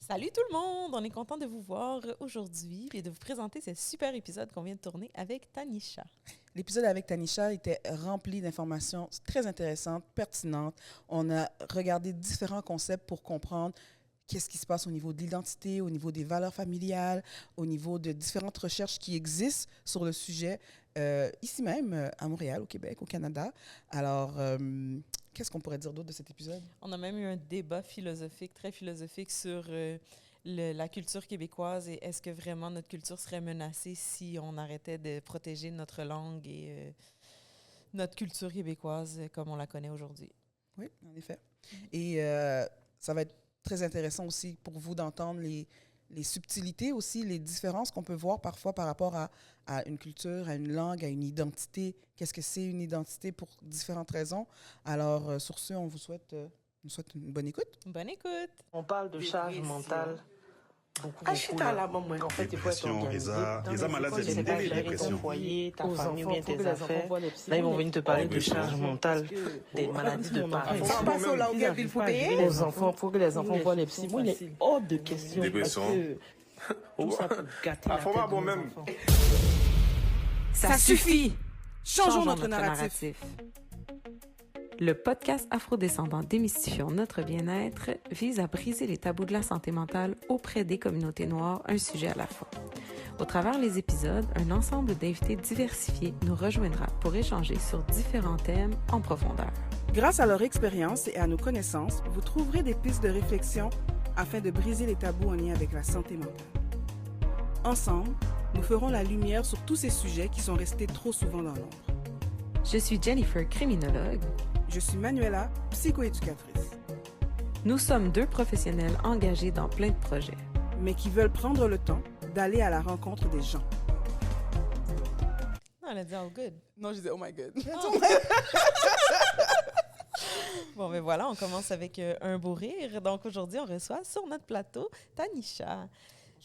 Salut tout le monde! On est content de vous voir aujourd'hui et de vous présenter ce super épisode qu'on vient de tourner avec Tanisha. L'épisode avec Tanisha était rempli d'informations très intéressantes, pertinentes. On a regardé différents concepts pour comprendre qu'est-ce qui se passe au niveau de l'identité, au niveau des valeurs familiales, au niveau de différentes recherches qui existent sur le sujet, ici même, à Montréal, au Québec, au Canada. Alors, qu'est-ce qu'on pourrait dire d'autre de cet épisode? On a même eu un débat philosophique, très philosophique, sur la culture québécoise et est-ce que vraiment notre culture serait menacée si on arrêtait de protéger notre langue et notre culture québécoise comme on la connaît aujourd'hui. Oui, en effet. Et ça va être très intéressant aussi pour vous d'entendre les subtilités aussi, les différences qu'on peut voir parfois par rapport à une culture, à une langue, à une identité. Qu'est-ce que c'est une identité pour différentes raisons? Alors, sur ce, on vous souhaite une bonne écoute. Bonne écoute! On parle de charge mentale. En fait, il faut être Dépression, organisé. les malades C'est pas gérer ton dépression. foyer, ta Aux famille ou enfants, bien faut que tes les enfants affaires. voient les psy. Là, ils vont venir te parler de dépression. charge mentale, des maladies de parents. Ça passe au là où il faut payer. Aux enfants, faut que les enfants voient les psy. Moi, il est hors de question. Dépression. Parce que tout ça peut gâter la faut tête pas de bon nos même. enfants. Ça suffit! Changeons notre narratif. Le podcast Afrodescendant Démystifions notre bien-être vise à briser les tabous de la santé mentale auprès des communautés noires, un sujet à la fois. Au travers les épisodes, un ensemble d'invités diversifiés nous rejoindra pour échanger sur différents thèmes en profondeur. Grâce à leur expérience et à nos connaissances, vous trouverez des pistes de réflexion afin de briser les tabous en lien avec la santé mentale. Ensemble, nous ferons la lumière sur tous ces sujets qui sont restés trop souvent dans l'ombre. Je suis Jennifer, criminologue. Je suis Manuela, psychoéducatrice, Nous sommes deux professionnels engagés dans plein de projets. mais qui veulent prendre le temps d'aller à la rencontre des gens. Non, elle a dit « all good ». Non, je disais « oh my god ». Bon, ben voilà, on commence avec un beau rire. Donc aujourd'hui, on reçoit sur notre plateau Tanisha.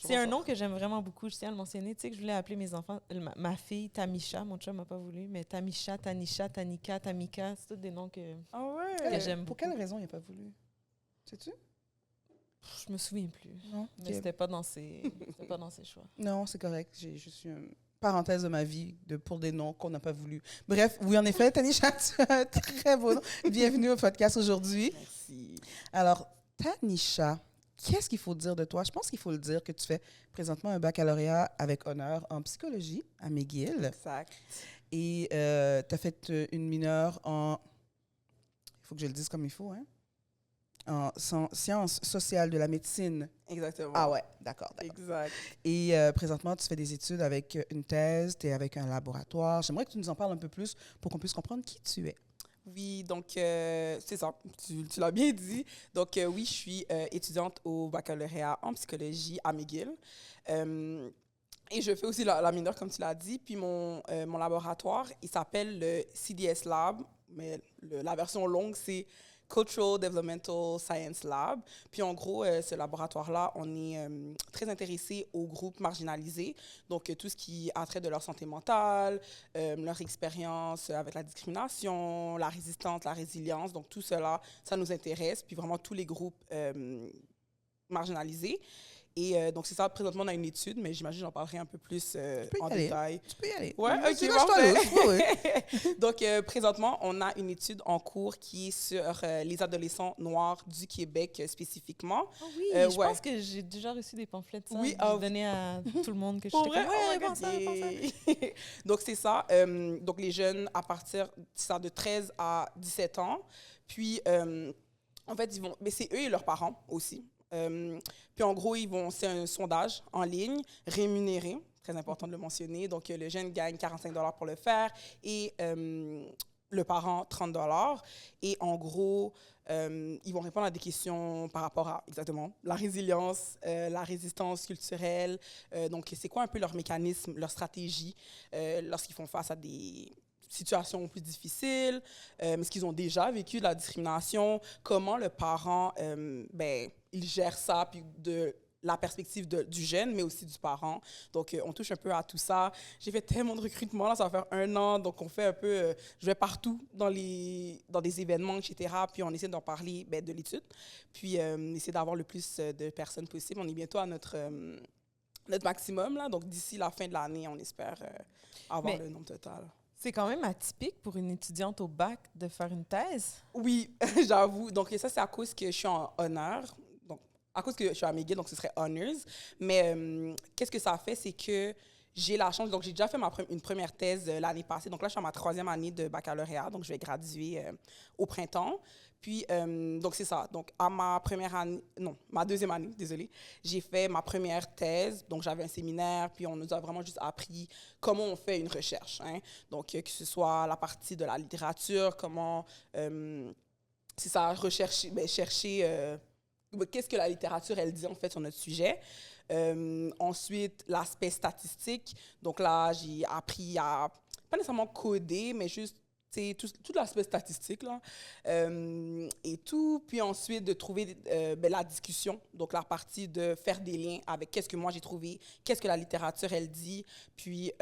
C'est un nom que j'aime vraiment beaucoup, je tiens à le mentionner. Tu sais que je voulais appeler mes enfants, ma fille Tamisha, mon chum m'a pas voulu, mais Tamisha, Tanisha, Tanika, Tamika, c'est tous des noms que Ah ouais? Que j'aime Pour beaucoup. quelle raison il n'a pas voulu? Sais-tu? je me souviens plus. Non? Mais Ok. c'était pas dans ses choix. Non, c'est correct. Je suis une parenthèse de ma vie pour des noms qu'on n'a pas voulu. Bref, oui, en effet, Tanisha, tu as un très beau nom. Bienvenue au podcast aujourd'hui. Merci. Alors, Tanisha, qu'est-ce qu'il faut dire de toi? Je pense qu'il faut le dire que tu fais présentement un baccalauréat avec honneur en psychologie à McGill. Exact. Et tu as fait une mineure en... Il faut que je le dise comme il faut, hein? En sciences sociales de la médecine. Exactement. Ah ouais, d'accord. Exact. Et présentement, tu fais des études avec une thèse, tu es avec un laboratoire. J'aimerais que tu nous en parles un peu plus pour qu'on puisse comprendre qui tu es. Oui, donc c'est ça, tu l'as bien dit. Donc oui, je suis étudiante au baccalauréat en psychologie à McGill. Et je fais aussi la mineure, comme tu l'as dit. Puis mon laboratoire, il s'appelle le CDS Lab, mais la version longue, c'est Cultural Developmental Science Lab. Puis en gros, ce laboratoire-là, on est très intéressé aux groupes marginalisés, donc tout ce qui a trait de leur santé mentale, leur expérience avec la discrimination, la résistance, la résilience. Donc tout cela, ça nous intéresse, puis vraiment tous les groupes marginalisés. Et donc c'est ça, présentement on a une étude, mais j'imagine que j'en parlerai un peu plus en détail. Tu peux y aller. Ouais, ok, Tu lâches parfait. pas l'autre. Ouais. Donc, présentement, on a une étude en cours qui est sur les adolescents noirs du Québec spécifiquement. Oh oui, je je ouais. pense que j'ai déjà reçu des pamphlets de ça. Oui, J'ai donné à tout le monde que Pour j'étais vrai? comme, Oh ouais, my pense God, ça, pense ça. yeah. Donc, c'est ça. Donc, les jeunes à partir de 13 à 17 ans. Puis, en fait, ils vont... Mais c'est eux et leurs parents aussi. Puis, en gros, c'est un sondage en ligne, rémunéré. Très important de le mentionner. Donc, le jeune gagne 45 $ pour le faire et le parent 30 $. Et en gros, ils vont répondre à des questions par rapport à exactement la résilience, la résistance culturelle. Donc, c'est quoi un peu leur mécanisme, leur stratégie lorsqu'ils font face à des situations plus difficiles, est-ce qu'ils ont déjà vécu de la discrimination, comment le parent, il gère ça, puis de la perspective du jeune, mais aussi du parent. Donc, on touche un peu à tout ça. J'ai fait tellement de recrutement, là, ça va faire 1 an. Donc, on fait un peu... je vais partout dans des événements, etc. Puis, on essaie d'en parler de l'étude. Puis, on essaie d'avoir le plus de personnes possible. On est bientôt à notre maximum, là. Donc, d'ici la fin de l'année, on espère avoir le nombre total. C'est quand même atypique pour une étudiante au bac de faire une thèse. Oui, j'avoue. Donc, ça, c'est à cause que je suis en honneur. Donc, à cause que je suis à McGill, donc ce serait honors. Mais qu'est-ce que ça fait, c'est que j'ai la chance... Donc, j'ai déjà fait une première thèse l'année passée. Donc là, je suis à ma 3e année de baccalauréat. Donc, je vais graduer au printemps. Puis, donc, c'est ça. Donc, à ma 2e année, désolée, j'ai fait ma première thèse. Donc, j'avais un séminaire, puis on nous a vraiment juste appris comment on fait une recherche. Hein. Donc, que ce soit la partie de la littérature, comment, c'est ça, chercher qu'est-ce que la littérature, elle dit, en fait, sur notre sujet. Ensuite, l'aspect statistique. Donc là, j'ai appris à, pas nécessairement coder, mais juste tout l'aspect statistique, là, et tout. Puis ensuite, de trouver la discussion, donc la partie de faire des liens avec qu'est-ce que moi j'ai trouvé, qu'est-ce que la littérature, elle dit. Puis,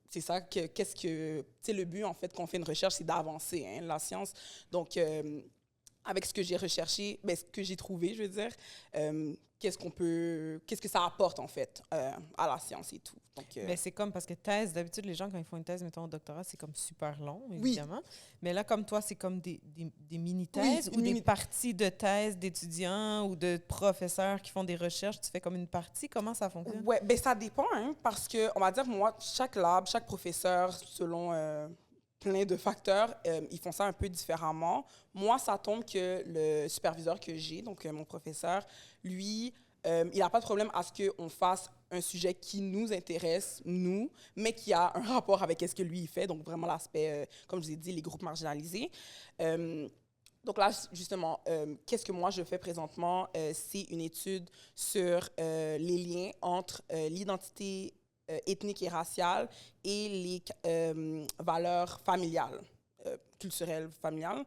c'est ça, le but, en fait, qu'on fait une recherche, c'est d'avancer, hein, la science. Donc, avec ce que j'ai recherché, ce que j'ai trouvé, je veux dire, qu'est-ce que ça apporte, en fait, à la science et tout. Donc, c'est comme, parce que thèse, d'habitude, les gens, quand ils font une thèse, mettons, au doctorat, c'est comme super long, évidemment. Oui. Mais là, comme toi, c'est comme des mini-thèses ou des parties de thèse d'étudiants ou de professeurs qui font des recherches. Tu fais comme une partie. Comment ça fonctionne? Oui, ça dépend, hein, parce que, on va dire, moi, chaque lab, chaque professeur, selon... plein de facteurs, ils font ça un peu différemment. Moi, ça tombe que le superviseur que j'ai, donc mon professeur, lui, il n'a pas de problème à ce qu'on fasse un sujet qui nous intéresse, nous, mais qui a un rapport avec ce que lui, il fait. Donc, vraiment l'aspect, comme je vous ai dit, les groupes marginalisés. Donc là, justement, qu'est-ce que moi je fais présentement? C'est une étude sur les liens entre l'identité ethnique et raciale et les valeurs familiales, culturelles familiales.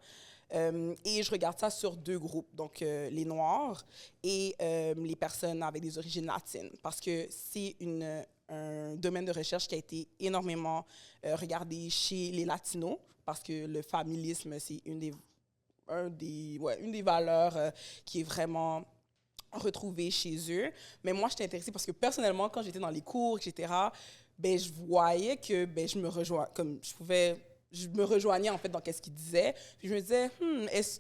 Et je regarde ça sur 2 groupes, donc les Noirs et les personnes avec des origines latines, parce que c'est un domaine de recherche qui a été énormément regardé chez les Latinos, parce que le familisme, c'est une des valeurs qui est vraiment retrouvée chez eux. Mais moi, j'étais intéressée parce que personnellement, quand j'étais dans les cours, etc., je voyais que je me rejoignais en fait dans ce qu'ils disaient. Puis je me disais,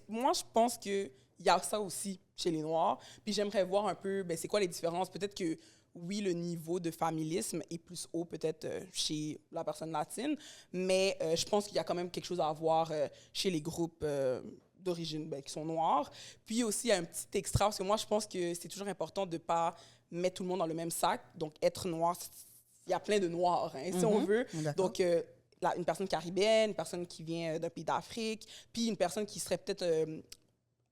moi, je pense qu'il y a ça aussi chez les Noirs. Puis j'aimerais voir un peu, c'est quoi les différences. Peut-être que, oui, le niveau de familisme est plus haut peut-être chez la personne latine, mais je pense qu'il y a quand même quelque chose à voir chez les groupes d'origine qui sont noirs. Puis aussi, il y a un petit extra, parce que moi, je pense que c'est toujours important de ne pas mettre tout le monde dans le même sac. Donc, être noir, il y a plein de noirs, hein, si on veut. Donc, une personne caribéenne, une personne qui vient d'un pays d'Afrique, puis une personne qui serait peut-être,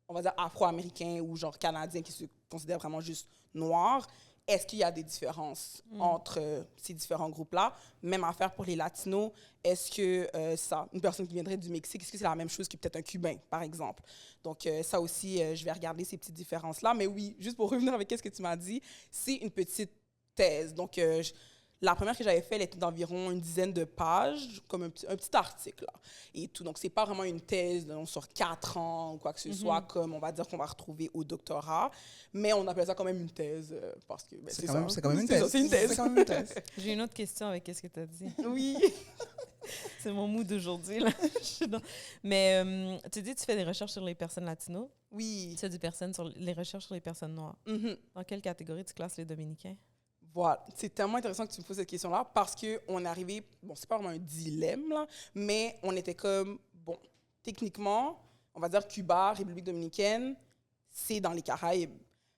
on va dire, afro-américain ou genre canadien, qui se considère vraiment juste noir. Est-ce qu'il y a des différences entre ces différents groupes-là? Même affaire pour les Latinos. Est-ce que une personne qui viendrait du Mexique, est-ce que c'est la même chose que peut-être un Cubain, par exemple? Donc, ça aussi, je vais regarder ces petites différences-là. Mais oui, juste pour revenir avec ce que tu m'as dit, c'est une petite thèse. Donc, la première que j'avais faite, elle était d'environ 10 de pages, comme un petit article. Là, et tout. Donc, ce n'est pas vraiment une thèse sur 4 ans ou quoi que ce soit, comme on va dire qu'on va retrouver au doctorat. Mais on appelle ça quand même une thèse parce que c'est quand même une thèse. C'est une thèse. C'est quand même une thèse. J'ai une autre question avec ce que tu as dit. Oui. C'est mon mood d'aujourd'hui, là. Mais tu dis que tu fais des recherches sur les personnes latinos. Oui. Tu fais les recherches sur les personnes noires. Dans quelle catégorie tu classes les Dominicains? Voilà, c'est tellement intéressant que tu me poses cette question-là parce qu'on est arrivé, c'est pas vraiment un dilemme, là, mais on était comme, techniquement, on va dire Cuba, République dominicaine, c'est dans les Caraïbes.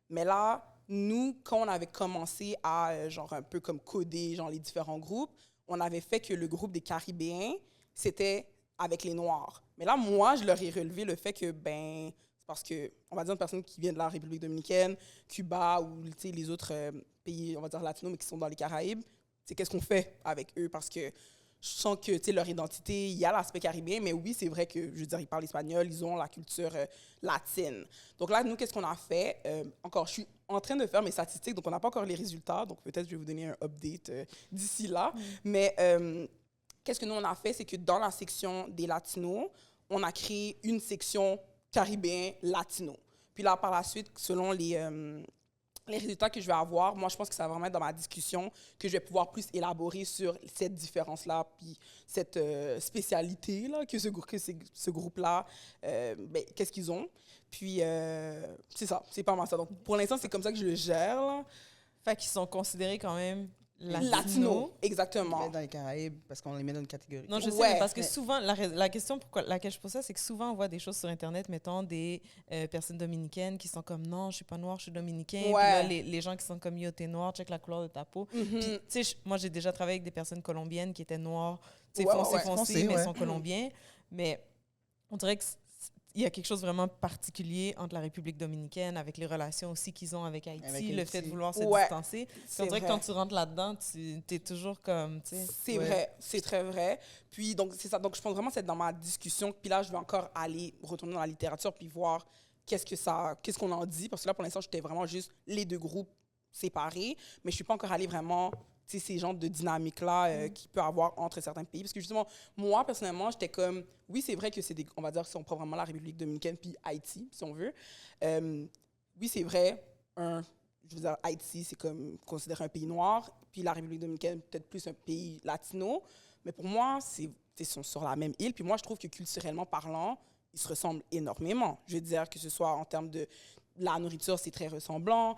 Mais là, nous, quand on avait commencé à, un peu comme coder, les différents groupes, on avait fait que le groupe des Caribéens, c'était avec les Noirs. Mais là, moi, je leur ai relevé le fait que, c'est parce que, on va dire, une personne qui vient de la République dominicaine, Cuba ou les autres pays, on va dire, latinos, mais qui sont dans les Caraïbes, c'est qu'est-ce qu'on fait avec eux? Parce que je sens que, tu sais, leur identité, il y a l'aspect caribéen, mais oui, c'est vrai que, je veux dire, ils parlent espagnol, ils ont la culture latine. Donc là, nous, qu'est-ce qu'on a fait? Encore, je suis en train de faire mes statistiques, donc on n'a pas encore les résultats, donc peut-être je vais vous donner un update d'ici là. Mais qu'est-ce que nous, on a fait? C'est que dans la section des Latinos, on a créé une section caribéen latino. Puis là, par la suite, selon les résultats que je vais avoir, moi, je pense que ça va vraiment être dans ma discussion que je vais pouvoir plus élaborer sur cette différence-là, puis cette spécialité-là que ce groupe-là, ben, qu'est-ce qu'ils ont. Puis, c'est ça, c'est pas mal ça. Donc, pour l'instant, c'est comme ça que je le gère, là. Fait qu'ils sont considérés quand même Latino, exactement. Dans les Caraïbes, parce qu'on les met dans une catégorie. Non, je sais, mais parce que souvent, la question pour laquelle je pose ça, c'est que souvent, on voit des choses sur Internet, mettons, des personnes dominicaines qui sont comme « Non, je suis pas noire, je suis dominicain. Puis là, les gens qui sont comme « Yo, t'es noir, check la couleur de ta peau. Puis, tu sais, moi, j'ai déjà travaillé avec des personnes colombiennes qui étaient noires, tu sais, foncées, mais sont colombiens. Mais on dirait que il y a quelque chose vraiment particulier entre la République dominicaine, avec les relations aussi qu'ils ont avec Haïti, le fait de vouloir se distancer. On dirait que quand tu rentres là-dedans, tu es toujours comme, tu sais... C'est vrai, c'est très vrai. Puis, donc, c'est ça. Donc, je pense vraiment que c'est dans ma discussion. Puis là, je vais encore retourner dans la littérature puis voir qu'est-ce qu'on en dit. Parce que là, pour l'instant, j'étais vraiment juste les deux groupes séparés. Mais je ne suis pas encore allée vraiment... Tu sais, ces genres de dynamiques-là qu'il peut y avoir entre certains pays. Parce que justement, moi, personnellement, j'étais comme... Oui, c'est vrai que c'est on va dire, si on prend vraiment la République dominicaine puis Haïti, si on veut. Oui, c'est vrai, je veux dire, Haïti, c'est comme considéré un pays noir. Puis la République dominicaine, peut-être plus un pays latino. Mais pour moi, ils sont sur la même île. Puis moi, je trouve que culturellement parlant, ils se ressemblent énormément. Je veux dire, que ce soit en termes de... La nourriture, c'est très ressemblant.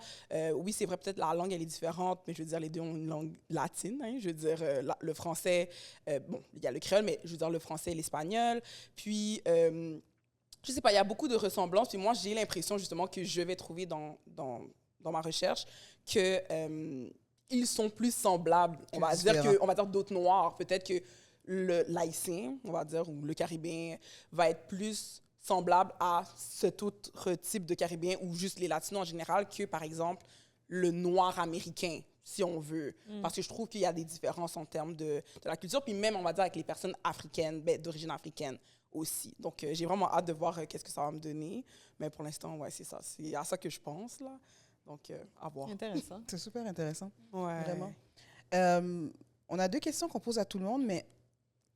Oui, c'est vrai, peut-être la langue, elle est différente, mais je veux dire, les deux ont une langue latine. Hein, je veux dire, le français, bon, il y a le créole, mais je veux dire, le français et l'espagnol. Puis, je sais pas, il y a beaucoup de ressemblances. Puis moi, j'ai l'impression, justement, que je vais trouver dans ma recherche que ils sont plus semblables, on va dire, d'autres noirs. Peut-être que l'haïtien, on va dire, ou le caribéen, va être plus semblable à cet autre type de Caribéen ou juste les Latinos en général que, par exemple, le noir américain, si on veut. Parce que je trouve qu'il y a des différences en termes de la culture, puis même, on va dire, avec les personnes africaines, d'origine africaine aussi. Donc, j'ai vraiment hâte de voir qu'est-ce que ça va me donner. Mais pour l'instant, ouais, c'est ça. C'est à ça que je pense, là. Donc, à voir. Intéressant. C'est super intéressant. Ouais. Vraiment. On a 2 questions qu'on pose à tout le monde, mais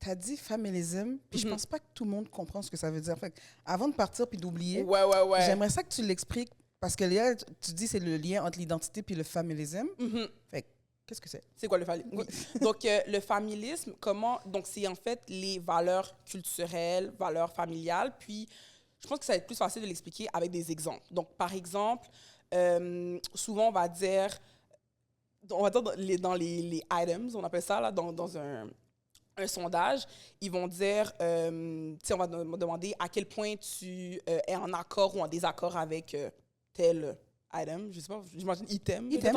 tu as dit familisme, puis je pense pas que tout le monde comprend ce que ça veut dire. Fait, avant de partir puis d'oublier, j'aimerais ça que tu l'expliques, parce que là, tu dis c'est le lien entre l'identité puis le familisme. Fait, qu'est-ce que c'est? C'est quoi le familisme? Oui. Donc, le familisme, donc c'est en fait les valeurs culturelles, valeurs familiales, puis je pense que ça va être plus facile de l'expliquer avec des exemples. Donc, par exemple, souvent, on va dire dans les items, on appelle ça, là, dans un sondage, ils vont dire, on va demander à quel point tu es en accord ou en désaccord avec tel item, je sais pas, j'imagine item. Item,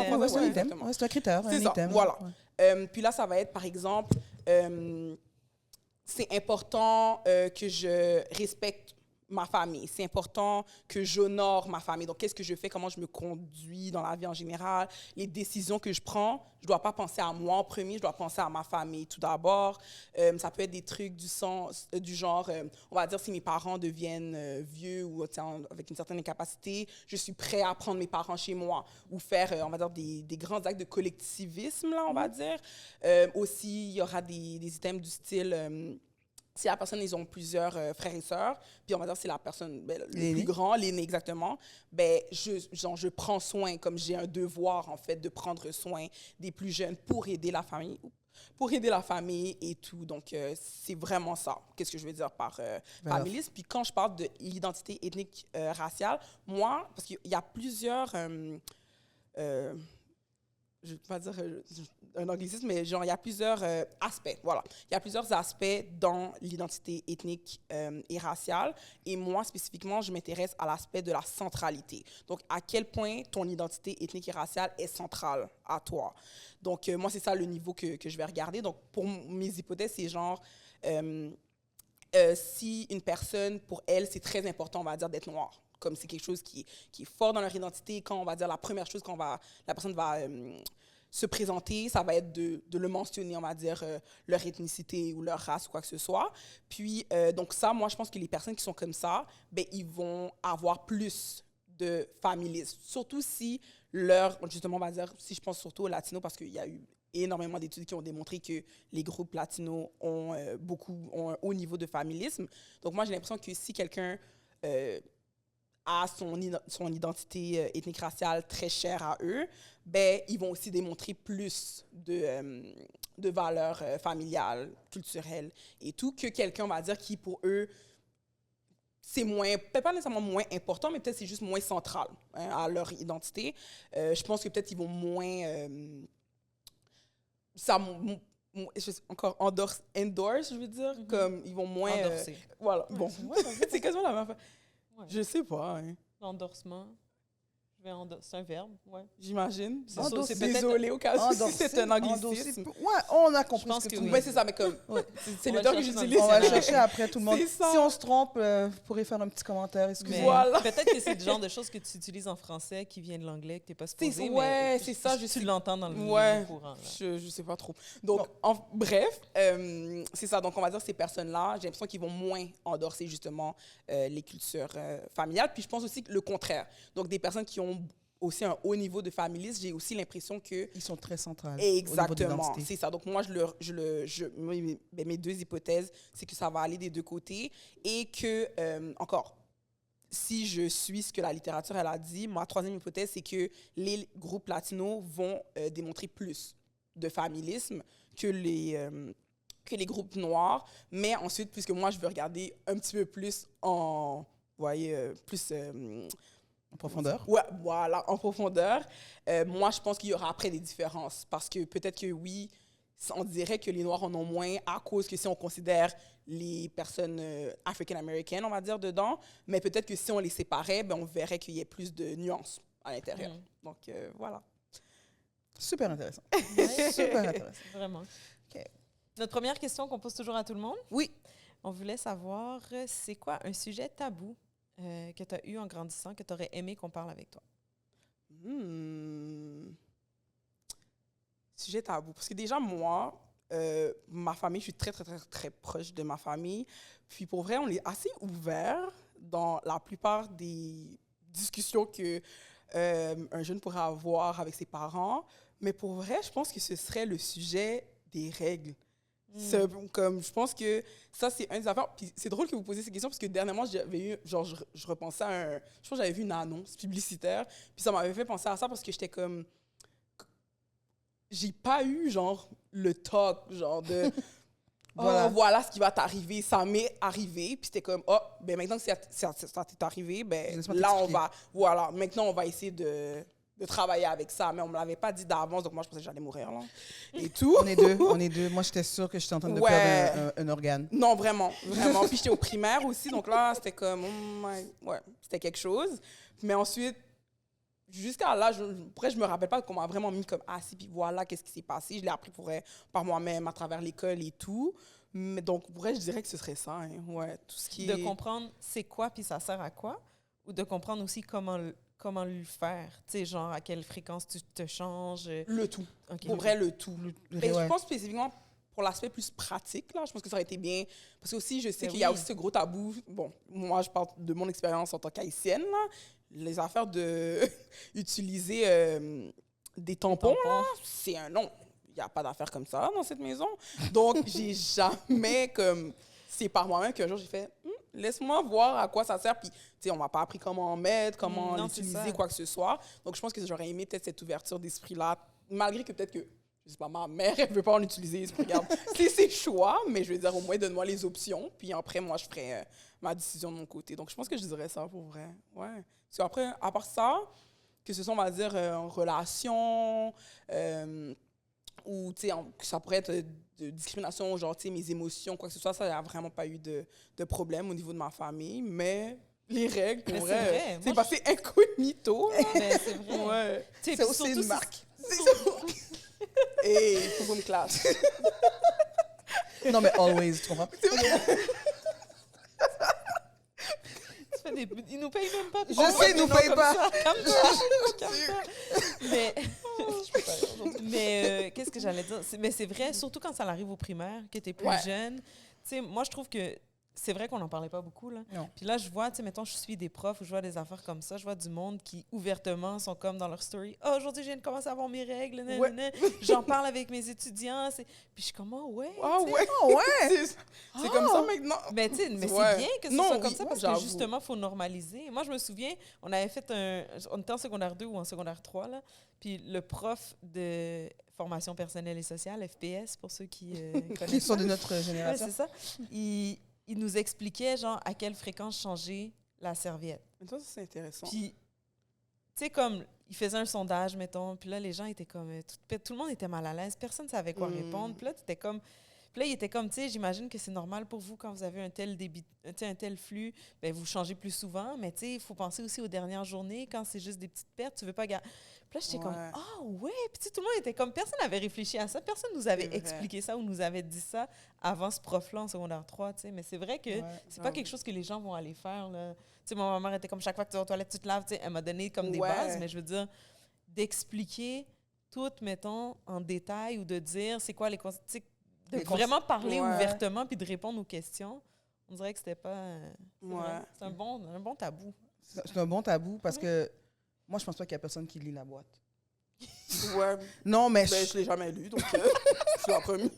c'est un critère. C'est ça, item. voilà. Ouais. Puis là, ça va être, par exemple, c'est important que je respecte ma famille. C'est important que j'honore ma famille. Donc, qu'est-ce que je fais? Comment je me conduis dans la vie en général? Les décisions que je prends, je ne dois pas penser à moi en premier, je dois penser à ma famille tout d'abord. Ça peut être des trucs du genre, on va dire, si mes parents deviennent vieux ou avec une certaine incapacité, je suis prêt à prendre mes parents chez moi ou faire, on va dire, des grands actes de collectivisme, là, on va dire. Aussi, il y aura des items du style... si la personne, ils ont plusieurs frères et sœurs, puis on va dire c'est la personne le plus grand, l'aîné exactement, ben je prends soin, comme j'ai un devoir en fait de prendre soin des plus jeunes pour aider la famille et tout. Donc c'est vraiment ça. Qu'est-ce que je veux dire par familisme? Puis quand je parle de l'identité ethnique raciale, moi, parce qu'il y a plusieurs je ne vais pas dire un anglicisme, mais genre, il y a plusieurs aspects, voilà. Il y a plusieurs aspects dans l'identité ethnique et raciale. Et moi, spécifiquement, je m'intéresse à l'aspect de la centralité. Donc, à quel point ton identité ethnique et raciale est centrale à toi. Donc, moi, c'est ça le niveau que je vais regarder. Donc, pour mes hypothèses, c'est genre... si une personne, pour elle, c'est très important, on va dire, d'être noire. Comme c'est quelque chose qui est fort dans leur identité, quand on va dire la première chose la personne va se présenter, ça va être de le mentionner, on va dire, leur ethnicité ou leur race ou quoi que ce soit. Puis, donc ça, moi, je pense que les personnes qui sont comme ça, ben, ils vont avoir plus de familisme. Surtout si justement, on va dire, si je pense surtout aux latinos, parce qu'il y a eu énormément d'études qui ont démontré que les groupes latinos ont un haut niveau de familisme. Donc, moi, j'ai l'impression que si quelqu'un a son identité ethnique raciale très chère à eux, ben, ils vont aussi démontrer plus de valeurs familiales, culturelles et tout, que quelqu'un, on va dire, qui pour eux, c'est peut-être pas nécessairement moins important, mais peut-être c'est juste moins central à leur identité. Je pense que peut-être ils vont moins... encore endorse, je veux dire, comme ils vont moins... Endorser. Voilà, bon, c'est quasiment la même affaire. Ouais. Je sais pas, hein. L'endorsement. C'est un verbe, ouais. J'imagine. C'est Désolée au cas où c'est un anglicisme. Ouais, on a compris Je pense ce que que tu oui. veux Oui, c'est ça, mais comme... C'est On le va temps le que chercher dans le j'utilise. On va le chercher après tout le monde. C'est ça. Si on se trompe, vous pourrez faire un petit commentaire, excusez. Mais Voilà. peut-être que c'est le genre de choses que tu utilises en français qui vient de l'anglais, que tu n'es pas supposé, Ouais, mais c'est ça, je tu sais. l'entends dans le Ouais, milieu courant. Là. je sais pas trop. Donc, bref, c'est ça. Donc, on va dire ces personnes-là, j'ai l'impression qu'ils vont moins endorser justement les cultures familiales. Puis, je pense aussi que le contraire. Donc, des personnes qui ont aussi un haut niveau de familisme, j'ai aussi l'impression que... Ils sont très centrales. Exactement, c'est ça. Donc, moi, mes deux hypothèses, c'est que ça va aller des deux côtés et que, encore, si je suis ce que la littérature elle a dit, ma troisième hypothèse, c'est que les groupes latinos vont démontrer plus de familisme que les groupes noirs. Mais ensuite, puisque moi, je veux regarder un petit peu plus en profondeur. Ouais, voilà, en profondeur. Moi, je pense qu'il y aura après des différences parce que peut-être que oui, on dirait que les Noirs en ont moins à cause que si on considère les personnes africaines-américaines, on va dire, dedans, mais peut-être que si on les séparait, ben, on verrait qu'il y ait plus de nuances à l'intérieur. Donc, voilà. Super intéressant. Ouais. Super intéressant. Vraiment. OK. Notre première question qu'on pose toujours à tout le monde. Oui. On voulait savoir, c'est quoi un sujet tabou que tu as eu en grandissant, que tu aurais aimé qu'on parle avec toi? Sujet tabou. Parce que déjà, moi, ma famille, je suis très, très, très, très proche de ma famille. Puis pour vrai, on est assez ouvert dans la plupart des discussions que un jeune pourrait avoir avec ses parents. Mais pour vrai, je pense que ce serait le sujet des règles. Comme, je pense que ça, c'est un des affaires. Puis c'est drôle que vous posiez ces questions parce que dernièrement, j'avais eu, genre, je repensais à je pense que j'avais vu une annonce publicitaire. Puis ça m'avait fait penser à ça parce que j'étais comme. J'ai pas eu, genre, le talk, genre, de. Voilà ce qui va t'arriver. Ça m'est arrivé. Puis c'était comme, ben maintenant que ça t'est arrivé, ben là, on va. Voilà, maintenant, on va essayer de travailler avec ça, mais on me l'avait pas dit d'avance, donc moi, je pensais que j'allais mourir, là. Et tout. On est deux. Moi, j'étais sûre que j'étais en train de perdre un organe. Non, vraiment. Puis j'étais au primaire aussi, donc là, c'était comme, c'était quelque chose. Mais ensuite, jusqu'à là, je me rappelle pas qu'on m'a vraiment mis comme, si, puis voilà, qu'est-ce qui s'est passé. Je l'ai appris par moi-même, à travers l'école et tout. Mais donc, pour vrai, je dirais que ce serait ça, hein. Ouais, tout ce qui est... De comprendre c'est quoi, puis ça sert à quoi, ou de comprendre aussi comment le faire, tu sais, genre à quelle fréquence tu te changes. Le tout. Okay, pour vrai, le tout. Mais ouais. je pense spécifiquement pour l'aspect plus pratique, là, je pense que ça aurait été bien. Parce que aussi, je sais qu'il y a aussi ce gros tabou. Bon, moi, je parle de mon expérience en tant qu'haïtienne, là. Les affaires de utiliser des tampons, là, c'est un non. Il n'y a pas d'affaires comme ça dans cette maison. Donc, j'ai jamais comme... C'est par moi-même qu'un jour, j'ai fait... laisse-moi voir à quoi ça sert. Puis, tu sais, on m'a pas appris comment en mettre, comment l'utiliser, quoi que ce soit. Donc, je pense que j'aurais aimé peut-être cette ouverture d'esprit-là, malgré que peut-être que, je sais pas, ma mère, elle veut pas en utiliser. Regarde, c'est ses choix, mais je veux dire, au moins, donne-moi les options. Puis après, moi, je ferai ma décision de mon côté. Donc, je pense que je dirais ça pour vrai. Ouais. Parce qu'après, à part ça, que ce soit, on va dire, en relation, ou, tu sais, que ça pourrait être de discrimination, genre, tu sais, mes émotions, quoi que ce soit, ça, il n'y a vraiment pas eu de problème au niveau de ma famille. Mais les règles, pour vrai, c'est passé incognito. Mais c'est vrai. Ouais. C'est aussi une marque. Et il faut qu'on me classe. Non, mais always, tu comprends? Ils nous payent même pas. Je sais, ils nous payent pas. Mais qu'est-ce que j'allais dire? Mais c'est vrai, surtout quand ça arrive au primaire, que tu es plus jeune. Tu sais, moi, je trouve que c'est vrai qu'on n'en parlait pas beaucoup, là. Non. Puis là, je vois, tu sais, mettons, je suis des profs ou je vois des affaires comme ça. Je vois du monde qui, ouvertement, sont comme dans leur story. « Oh, aujourd'hui, je viens de commencer à avoir mes règles. Nanana. J'en parle avec mes étudiants. » Puis je suis comme « Oh, ouais. » C'est comme ça maintenant. Mais tu sais, mais c'est bien que ce soit comme ça parce que justement, il faut normaliser. Moi, je me souviens, on avait fait on était en secondaire 2 ou en secondaire 3, là. Puis le prof de formation personnelle et sociale, FPS, pour ceux qui connaissent. Qui sont de notre génération. Ouais, c'est ça. Il nous expliquait, genre, à quelle fréquence changer la serviette. Mais ça, c'est intéressant. Puis, tu sais, comme, il faisait un sondage, mettons, puis là, les gens étaient comme... Tout le monde était mal à l'aise, personne ne savait quoi répondre. Puis là, t'étais comme... Puis là, il était comme, tu sais, j'imagine que c'est normal pour vous, quand vous avez un tel débit, un tel flux, bien, vous changez plus souvent, mais tu sais, il faut penser aussi aux dernières journées, quand c'est juste des petites pertes, tu veux pas garder... Puis là, j'étais comme, ah ouais! Puis tu sais, tout le monde était comme, personne n'avait réfléchi à ça, personne nous avait expliqué ça ou nous avait dit ça avant ce prof-là en secondaire 3, tu sais. Mais c'est vrai que c'est pas quelque chose que les gens vont aller faire, là. Tu sais, ma mère était comme, chaque fois que tu vas aux toilettes, tu te laves, tu sais, elle m'a donné comme des bases, mais je veux dire, d'expliquer tout, mettons, en détail ou de dire c'est quoi les conséquences, de vraiment parler ouvertement puis de répondre aux questions, on dirait que c'était pas... C'est un bon tabou. C'est un bon tabou parce que moi, je pense pas qu'il y a personne qui lit la boîte. Ouais. Non, mais... Ben, je l'ai jamais lu, donc je suis la première.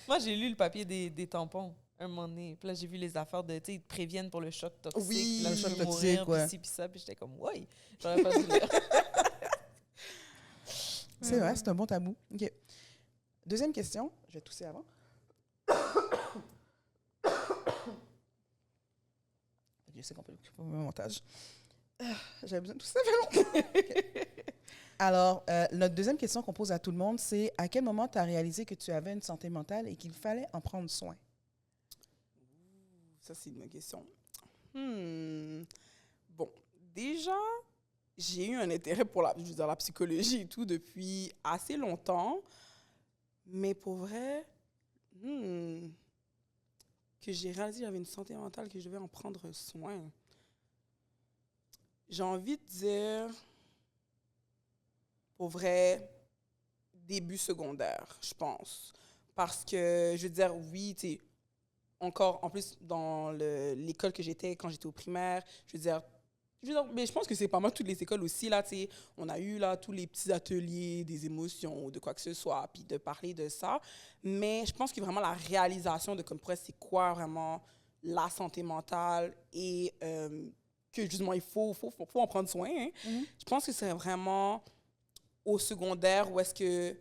Moi, j'ai lu le papier des tampons un moment donné. Puis là, j'ai vu les affaires de... Tu sais, ils te préviennent pour le choc toxique. Oui, le choc toxique, puis ci, puis ça. Puis j'étais comme, ouais, j'aurais pas dû lire. C'est vrai, c'est un bon tabou. OK. Deuxième question. Je vais tousser avant. Je sais qu'on peut le montage. J'avais besoin de tout ça. Alors, notre deuxième question qu'on pose à tout le monde, c'est à quel moment tu as réalisé que tu avais une santé mentale et qu'il fallait en prendre soin? Ça, c'est une bonne question. Bon, déjà, j'ai eu un intérêt pour la psychologie et tout depuis assez longtemps. Mais pour vrai, que j'ai réalisé que j'avais une santé mentale, que je devais en prendre soin. J'ai envie de dire, pour vrai, début secondaire, je pense. Parce que, je veux dire, oui, tu sais, encore, en plus, dans l'école que j'étais, quand j'étais au primaire, je veux dire, mais je pense que c'est pas mal toutes les écoles aussi, là, tu sais, on a eu, là, tous les petits ateliers des émotions ou de quoi que ce soit, puis de parler de ça. Mais je pense que vraiment la réalisation de, comme, c'est quoi vraiment la santé mentale et que, justement, il faut en prendre soin, hein. Je pense que c'est vraiment au secondaire où est-ce que, tu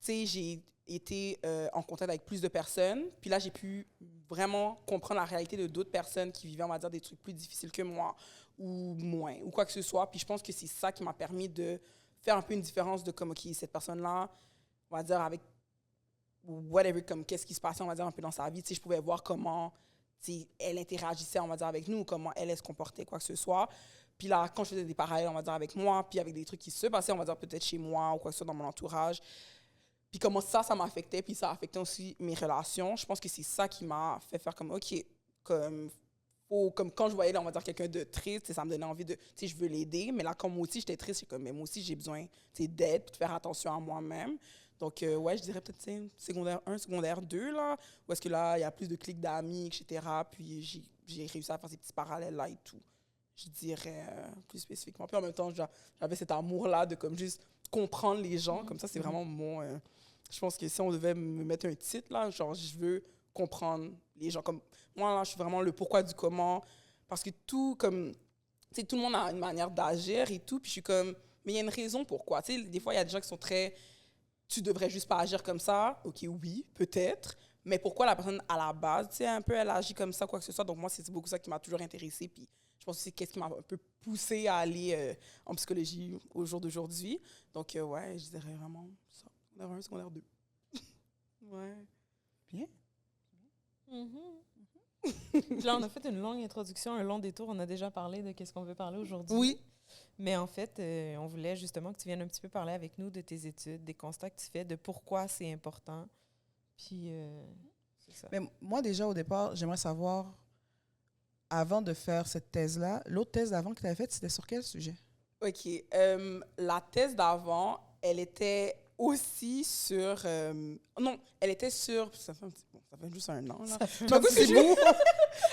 sais, j'ai été en contact avec plus de personnes. Puis là, j'ai pu vraiment comprendre la réalité de d'autres personnes qui vivaient, on va dire, des trucs plus difficiles que moi ou moins, ou quoi que ce soit. Puis je pense que c'est ça qui m'a permis de faire un peu une différence de comme, OK, cette personne-là, on va dire, avec whatever, comme qu'est-ce qui se passait, on va dire, un peu dans sa vie. Tu sais, je pouvais voir comment, tu sais, elle interagissait, on va dire, avec nous, comment elle se comportait, quoi que ce soit. Puis là, quand je faisais des parallèles, on va dire, avec moi, puis avec des trucs qui se passaient, on va dire, peut-être chez moi ou quoi que ce soit dans mon entourage, puis comment ça m'affectait, puis ça affectait aussi mes relations. Je pense que c'est ça qui m'a fait faire comme, OK, comme quand je voyais, là, on va dire, quelqu'un de triste, ça me donnait envie de, tu sais, je veux l'aider. Mais là, comme moi aussi, j'étais triste, comme, mais moi aussi, j'ai besoin, tu sais, d'aide, puis de faire attention à moi-même. Donc, ouais, je dirais peut-être, tu sais, secondaire 1, secondaire 2, là, où est-ce que là, il y a plus de clics d'amis, etc. Puis j'ai réussi à faire ces petits parallèles-là et tout. Je dirais plus spécifiquement. Puis en même temps, j'avais cet amour-là de, comme, juste comprendre les gens. Comme ça, c'est vraiment mon... je pense que si on devait me mettre un titre, là, genre, je veux comprendre les gens. Comme moi, là, je suis vraiment le pourquoi du comment. Parce que tout, comme... Tu sais, tout le monde a une manière d'agir et tout. Puis je suis comme... Mais il y a une raison pourquoi. Tu sais, des fois, il y a des gens qui sont très... Tu devrais juste pas agir comme ça. OK, oui, peut-être. Mais pourquoi la personne, à la base, tu sais, un peu, elle agit comme ça, quoi que ce soit. Donc moi, c'est beaucoup ça qui m'a toujours intéressée. Puis je pense que c'est qu'est-ce qui m'a un peu poussée à aller en psychologie au jour d'aujourd'hui. Donc, ouais, je dirais vraiment ça. Secondaire 1, secondaire 2. Ouais. Bien. Puis là, on a fait une longue introduction, un long détour. On a déjà parlé de qu'est-ce qu'on veut parler aujourd'hui. Oui. Mais en fait, on voulait justement que tu viennes un petit peu parler avec nous de tes études, des constats que tu fais, de pourquoi c'est important. Puis, c'est ça. Mais moi, déjà, au départ, j'aimerais savoir, avant de faire cette thèse-là, l'autre thèse d'avant que tu avais faite, c'était sur quel sujet? OK. La thèse d'avant, elle était aussi sur... non, elle était sur... Ça fait juste un an, là.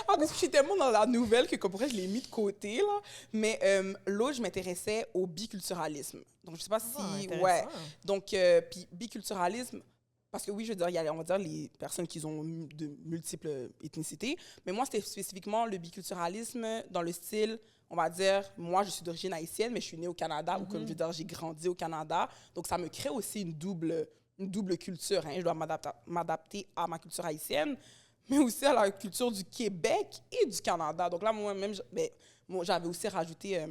En plus, je suis tellement dans la nouvelle que, comme pour je l'ai mis de côté, là. Mais l'autre, je m'intéressais au biculturalisme. Donc, je sais pas si... Ouais. Donc, puis biculturalisme... Parce que oui, je veux dire, il y a, on va dire, les personnes qui ont de multiples ethnicités. Mais moi, c'était spécifiquement le biculturalisme dans le style, on va dire, moi, je suis d'origine haïtienne, mais je suis née au Canada, ou comme je veux dire, j'ai grandi au Canada. Donc, ça me crée aussi une double culture. Hein. Je dois m'adapter à ma culture haïtienne, mais aussi à la culture du Québec et du Canada. Donc là, moi-même, moi, j'avais aussi rajouté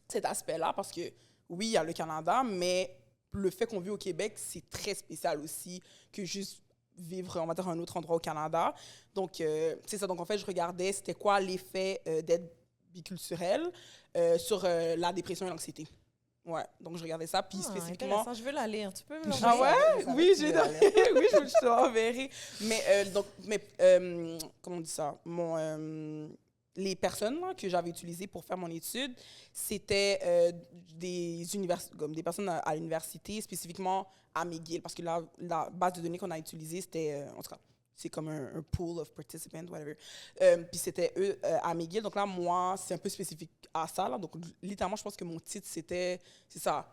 cet aspect-là, parce que oui, il y a le Canada, mais... Le fait qu'on vit au Québec, c'est très spécial aussi que juste vivre, on va dire, à un autre endroit au Canada. Donc, c'est ça. Donc, en fait, je regardais c'était quoi l'effet d'être biculturel sur la dépression et l'anxiété. Ouais, donc je regardais ça. Puis spécifiquement... Je veux la lire. Tu peux me l'envoyer? Ah ouais? Oui, oui, je te l'enverrai. Mais comment on dit ça? Les personnes là, que j'avais utilisées pour faire mon étude, c'était des personnes à l'université, spécifiquement à McGill, parce que la base de données qu'on a utilisée, c'était, en tout cas, c'est comme un pool of participants, whatever. Puis c'était eux à McGill. Donc là, moi, c'est un peu spécifique à ça. Là. Donc, littéralement, je pense que mon titre, c'est ça,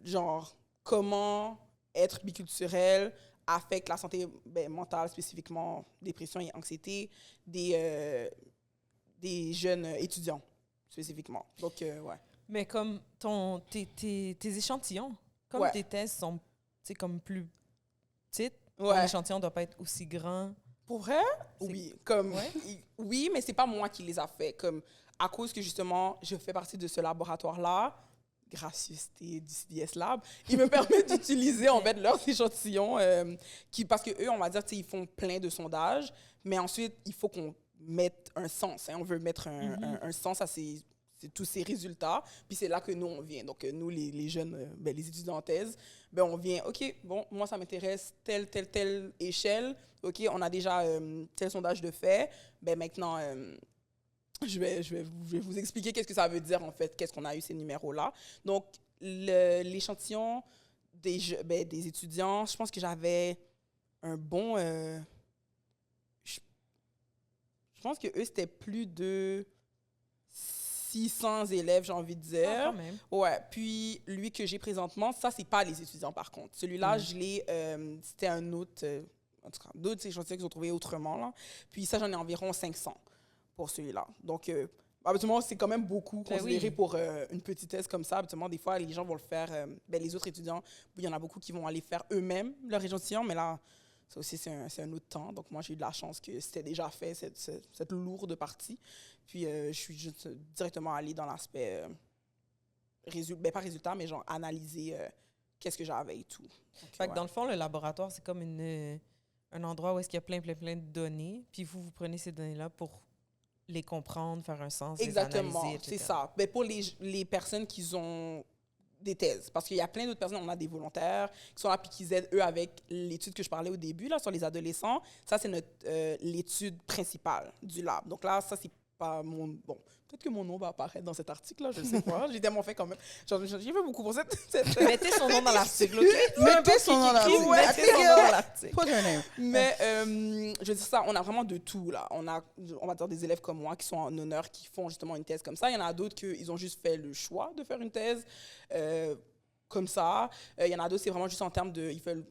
genre, comment être biculturel affecte la santé mentale, spécifiquement dépression et anxiété, des jeunes étudiants, spécifiquement. Donc, ouais. Mais comme tes échantillons, comme tes thèses sont comme plus petites, ton échantillon ne doit pas être aussi grand. Pour vrai? Oui. Oui, mais c'est pas moi qui les a fait. Comme, à cause que, justement, je fais partie de ce laboratoire-là, gracieuseté du CDS Lab, ils me permettent d'utiliser, en fait, leurs échantillons, parce qu'eux, on va dire, ils font plein de sondages, mais ensuite, il faut qu'on mettre un sens. Hein. On veut mettre un sens à tous ces résultats. Puis c'est là que nous, on vient. Donc, nous, les jeunes, les étudiants en thèse, on vient, OK, bon, moi, ça m'intéresse telle échelle. OK, on a déjà tel sondage de fait. Maintenant, je vais vous expliquer qu'est-ce que ça veut dire, en fait, qu'est-ce qu'on a eu ces numéros-là. Donc, l'échantillon des étudiants, je pense que j'avais un bon... Je pense que eux, c'était plus de 600 élèves, j'ai envie de dire. Ah, quand même. Ouais. Puis, lui que j'ai présentement, ça, c'est pas les étudiants, par contre. Celui-là, c'était un autre... en tout cas, d'autres échantillons qu'ils ont trouvé autrement, là. Puis ça, j'en ai environ 500 pour celui-là. Donc, habituellement, c'est quand même beaucoup considéré pour une petite thèse comme ça. Habituellement, des fois, les gens vont le faire... les autres étudiants, il y en a beaucoup qui vont aller faire eux-mêmes leur échantillon, mais là... Ça aussi, c'est un autre temps. Donc, moi, j'ai eu de la chance que c'était déjà fait, cette lourde partie. Puis, je suis juste directement allée dans l'aspect pas résultat, mais genre analyser qu'est-ce que j'avais et tout. Donc, fait que dans le fond, le laboratoire, c'est comme un endroit où est-ce qu'il y a plein de données. Puis, vous prenez ces données-là pour les comprendre, faire un sens, exactement, les analyser, etc. C'est ça. Mais pour les personnes qui ont des thèses. Parce qu'il y a plein d'autres personnes, on a des volontaires qui sont là puis qui aident, eux, avec l'étude que je parlais au début, là, sur les adolescents. Ça, c'est l'étude principale du lab. Donc là, ça, c'est pas mon... Bon, peut-être que mon nom va apparaître dans cet article-là, je ne sais pas. J'ai tellement fait quand même. J'ai fait beaucoup pour cette... Mettez son nom dans l'article, OK? Mettez son nom dans l'article. Put your name. Mais, je veux dire ça, on a vraiment de tout, là. On va dire des élèves comme moi qui sont en honneur, qui font justement une thèse comme ça. Il y en a d'autres qui ont juste fait le choix de faire une thèse comme ça. Il y en a d'autres, c'est vraiment juste en termes de... Ils veulent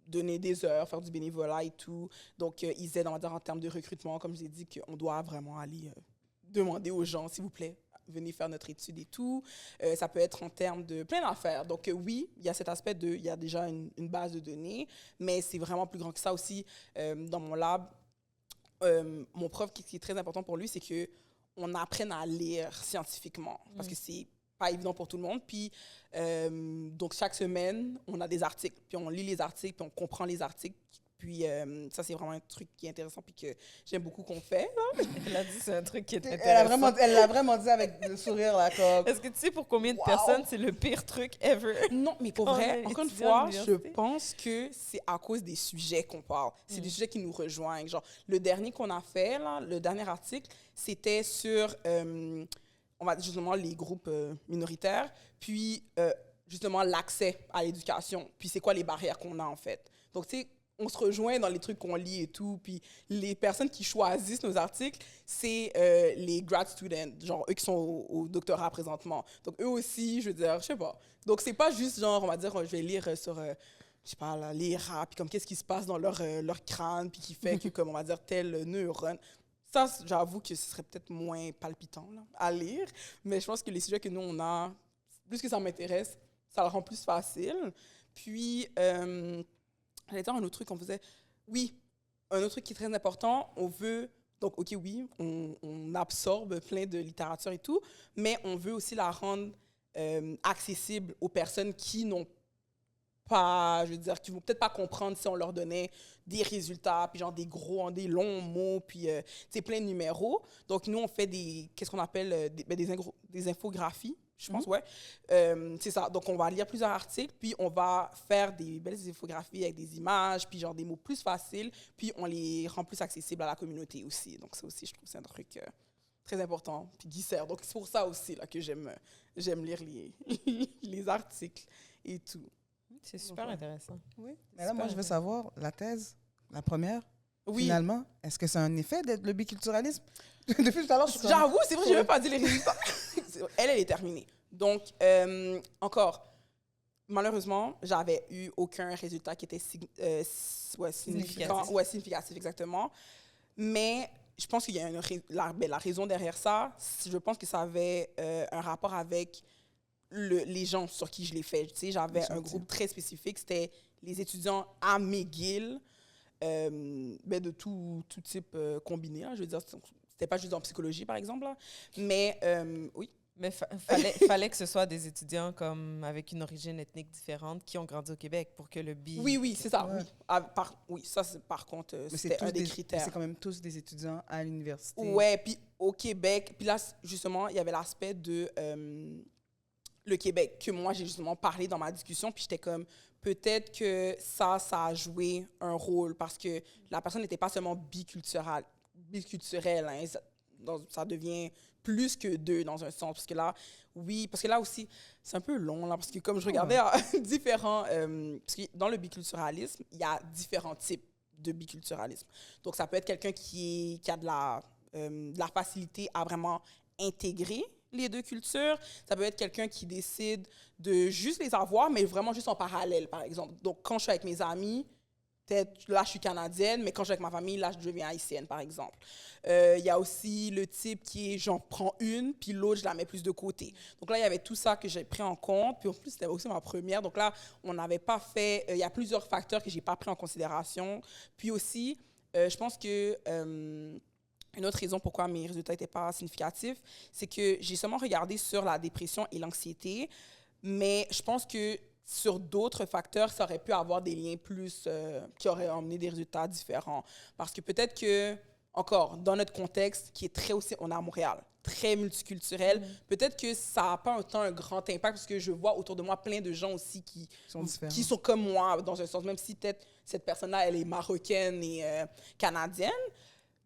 donner des heures, faire du bénévolat et tout. Donc, ils aident, on va dire, en termes de recrutement. Comme je vous ai dit, qu'on doit vraiment aller demander aux gens, s'il vous plaît, venez faire notre étude et tout. Ça peut être en termes de plein d'affaires. Donc, oui, il y a cet aspect il y a déjà une base de données, mais c'est vraiment plus grand que ça aussi. Dans mon lab, mon prof, qui est très important pour lui, c'est qu'on apprenne à lire scientifiquement, parce que c'est pas évident pour tout le monde. Puis, donc, chaque semaine, on a des articles. Puis, on lit les articles, puis on comprend les articles. Puis, ça, c'est vraiment un truc qui est intéressant, puis que j'aime beaucoup qu'on fait. Là. Elle a dit c'est un truc qui est intéressant. Elle l'a vraiment dit avec le sourire, là. Est-ce que tu sais pour combien de personnes c'est le pire truc ever? Non, mais pour vrai, encore une fois, je pense que c'est à cause des sujets qu'on parle. C'est des sujets qui nous rejoignent. Genre, le dernier qu'on a fait, là, le dernier article, c'était sur... on va justement les groupes minoritaires. Puis, justement l'accès à l'éducation, puis c'est quoi les barrières qu'on a en fait. Donc, tu sais, on se rejoint dans les trucs qu'on lit et tout, puis les personnes qui choisissent nos articles, c'est les grad students, genre eux qui sont au doctorat présentement. Donc, eux aussi, je veux dire, je sais pas. Donc, c'est pas juste genre, on va dire, je vais lire sur, je sais pas, là, les rats, puis comme qu'est-ce qui se passe dans leur crâne, puis qui fait que, comme on va dire, tel neurone. Ça, j'avoue que ce serait peut-être moins palpitant là, à lire, mais je pense que les sujets que nous, on a, plus que ça m'intéresse, ça le rend plus facile. Puis, j'allais dire un autre truc qu'on faisait. Oui, un autre truc qui est très important, on veut... Donc, OK, oui, on absorbe plein de littérature et tout, mais on veut aussi la rendre accessible aux personnes qui n'ont pas, je veux dire, qui vont peut-être pas comprendre si on leur donnait des résultats, puis genre des longs mots, puis plein de numéros. Donc, nous, on fait qu'est-ce qu'on appelle des infographies, je pense, ouais. C'est ça. Donc, on va lire plusieurs articles, puis on va faire des belles infographies avec des images, puis genre des mots plus faciles, puis on les rend plus accessibles à la communauté aussi. Donc, ça aussi, je trouve que c'est un truc très important, puis qui sert. Donc, c'est pour ça aussi là, que j'aime lire les articles et tout. C'est super intéressant. Oui. Mais là, moi, je veux savoir, la thèse, la première, oui. Finalement, est-ce que c'est un effet d'être le biculturalisme? Depuis tout à l'heure, je suis J'avoue, c'est vrai, je n'ai même pas dit les résultats. Elle est terminée. Donc, encore, malheureusement, j'avais eu aucun résultat qui était significatif. Ouais, significatif, exactement. Mais je pense qu'il y a la raison derrière ça, je pense que ça avait un rapport avec les gens sur qui je l'ai fait. Tu sais, j'avais un groupe très spécifique, c'était les étudiants à McGill, de tout type combiné. Hein, je veux dire, c'était pas juste en psychologie, par exemple. Là. Mais oui. Mais fallait que ce soit des étudiants comme avec une origine ethnique différente qui ont grandi au Québec pour que le bi... Oui, c'est ça. Ouais. Oui, ça, par contre, c'était un des critères. C'est quand même tous des étudiants à l'université. Ouais, puis au Québec, puis là, justement, il y avait l'aspect de le Québec que moi, j'ai justement parlé dans ma discussion, puis j'étais comme, peut-être que ça a joué un rôle parce que la personne n'était pas seulement biculturelle, hein, ça devient plus que deux dans un sens. Parce que là, oui, parce que là aussi, c'est un peu long, là, parce que comme je regardais différents... parce que dans le biculturalisme, il y a différents types de biculturalisme. Donc, ça peut être quelqu'un qui a de la facilité à vraiment intégrer les deux cultures. Ça peut être quelqu'un qui décide de juste les avoir, mais vraiment juste en parallèle, par exemple. Donc, quand je suis avec mes amis, peut-être là, je suis canadienne, mais quand je suis avec ma famille, là, je deviens haïtienne, par exemple. Il y a aussi le type qui est, j'en prends une, puis l'autre, je la mets plus de côté. Donc là, il y avait tout ça que j'ai pris en compte. Puis en plus, c'était aussi ma première. Donc là, on n'avait pas fait... il y a plusieurs facteurs que je n'ai pas pris en considération. Puis aussi, je pense que... une autre raison pourquoi mes résultats n'étaient pas significatifs, c'est que j'ai seulement regardé sur la dépression et l'anxiété, mais je pense que sur d'autres facteurs, ça aurait pu avoir des liens plus qui auraient emmené des résultats différents. Parce que peut-être que, encore, dans notre contexte, qui est très aussi, on est à Montréal, très multiculturel, peut-être que ça n'a pas autant un grand impact parce que je vois autour de moi plein de gens aussi qui sont comme moi, dans un sens, même si peut-être cette personne-là, elle est marocaine et canadienne,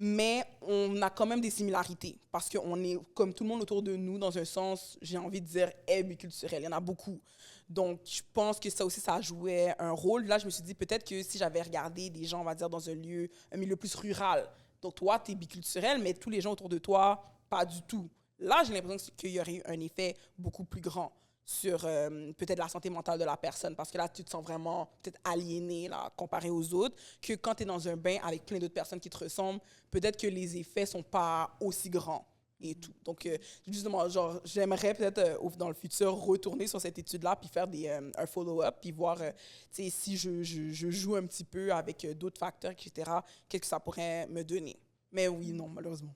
mais on a quand même des similarités parce qu'on est, comme tout le monde autour de nous, dans un sens, j'ai envie de dire, biculturel. Il y en a beaucoup. Donc, je pense que ça aussi, ça jouait un rôle. Là, je me suis dit, peut-être que si j'avais regardé des gens, on va dire, dans un milieu plus rural, donc toi, tu es biculturel, mais tous les gens autour de toi, pas du tout. Là, j'ai l'impression qu'il y aurait eu un effet beaucoup plus grand sur peut-être la santé mentale de la personne, parce que là, tu te sens vraiment peut-être aliéné, là, comparé aux autres, que quand tu es dans un bain avec plein d'autres personnes qui te ressemblent, peut-être que les effets sont pas aussi grands et tout. Donc, justement, genre, j'aimerais peut-être, dans le futur, retourner sur cette étude-là, puis faire un follow-up, puis voir, tu sais, si je joue un petit peu avec d'autres facteurs, etc., qu'est-ce que ça pourrait me donner. Mais oui, non, malheureusement.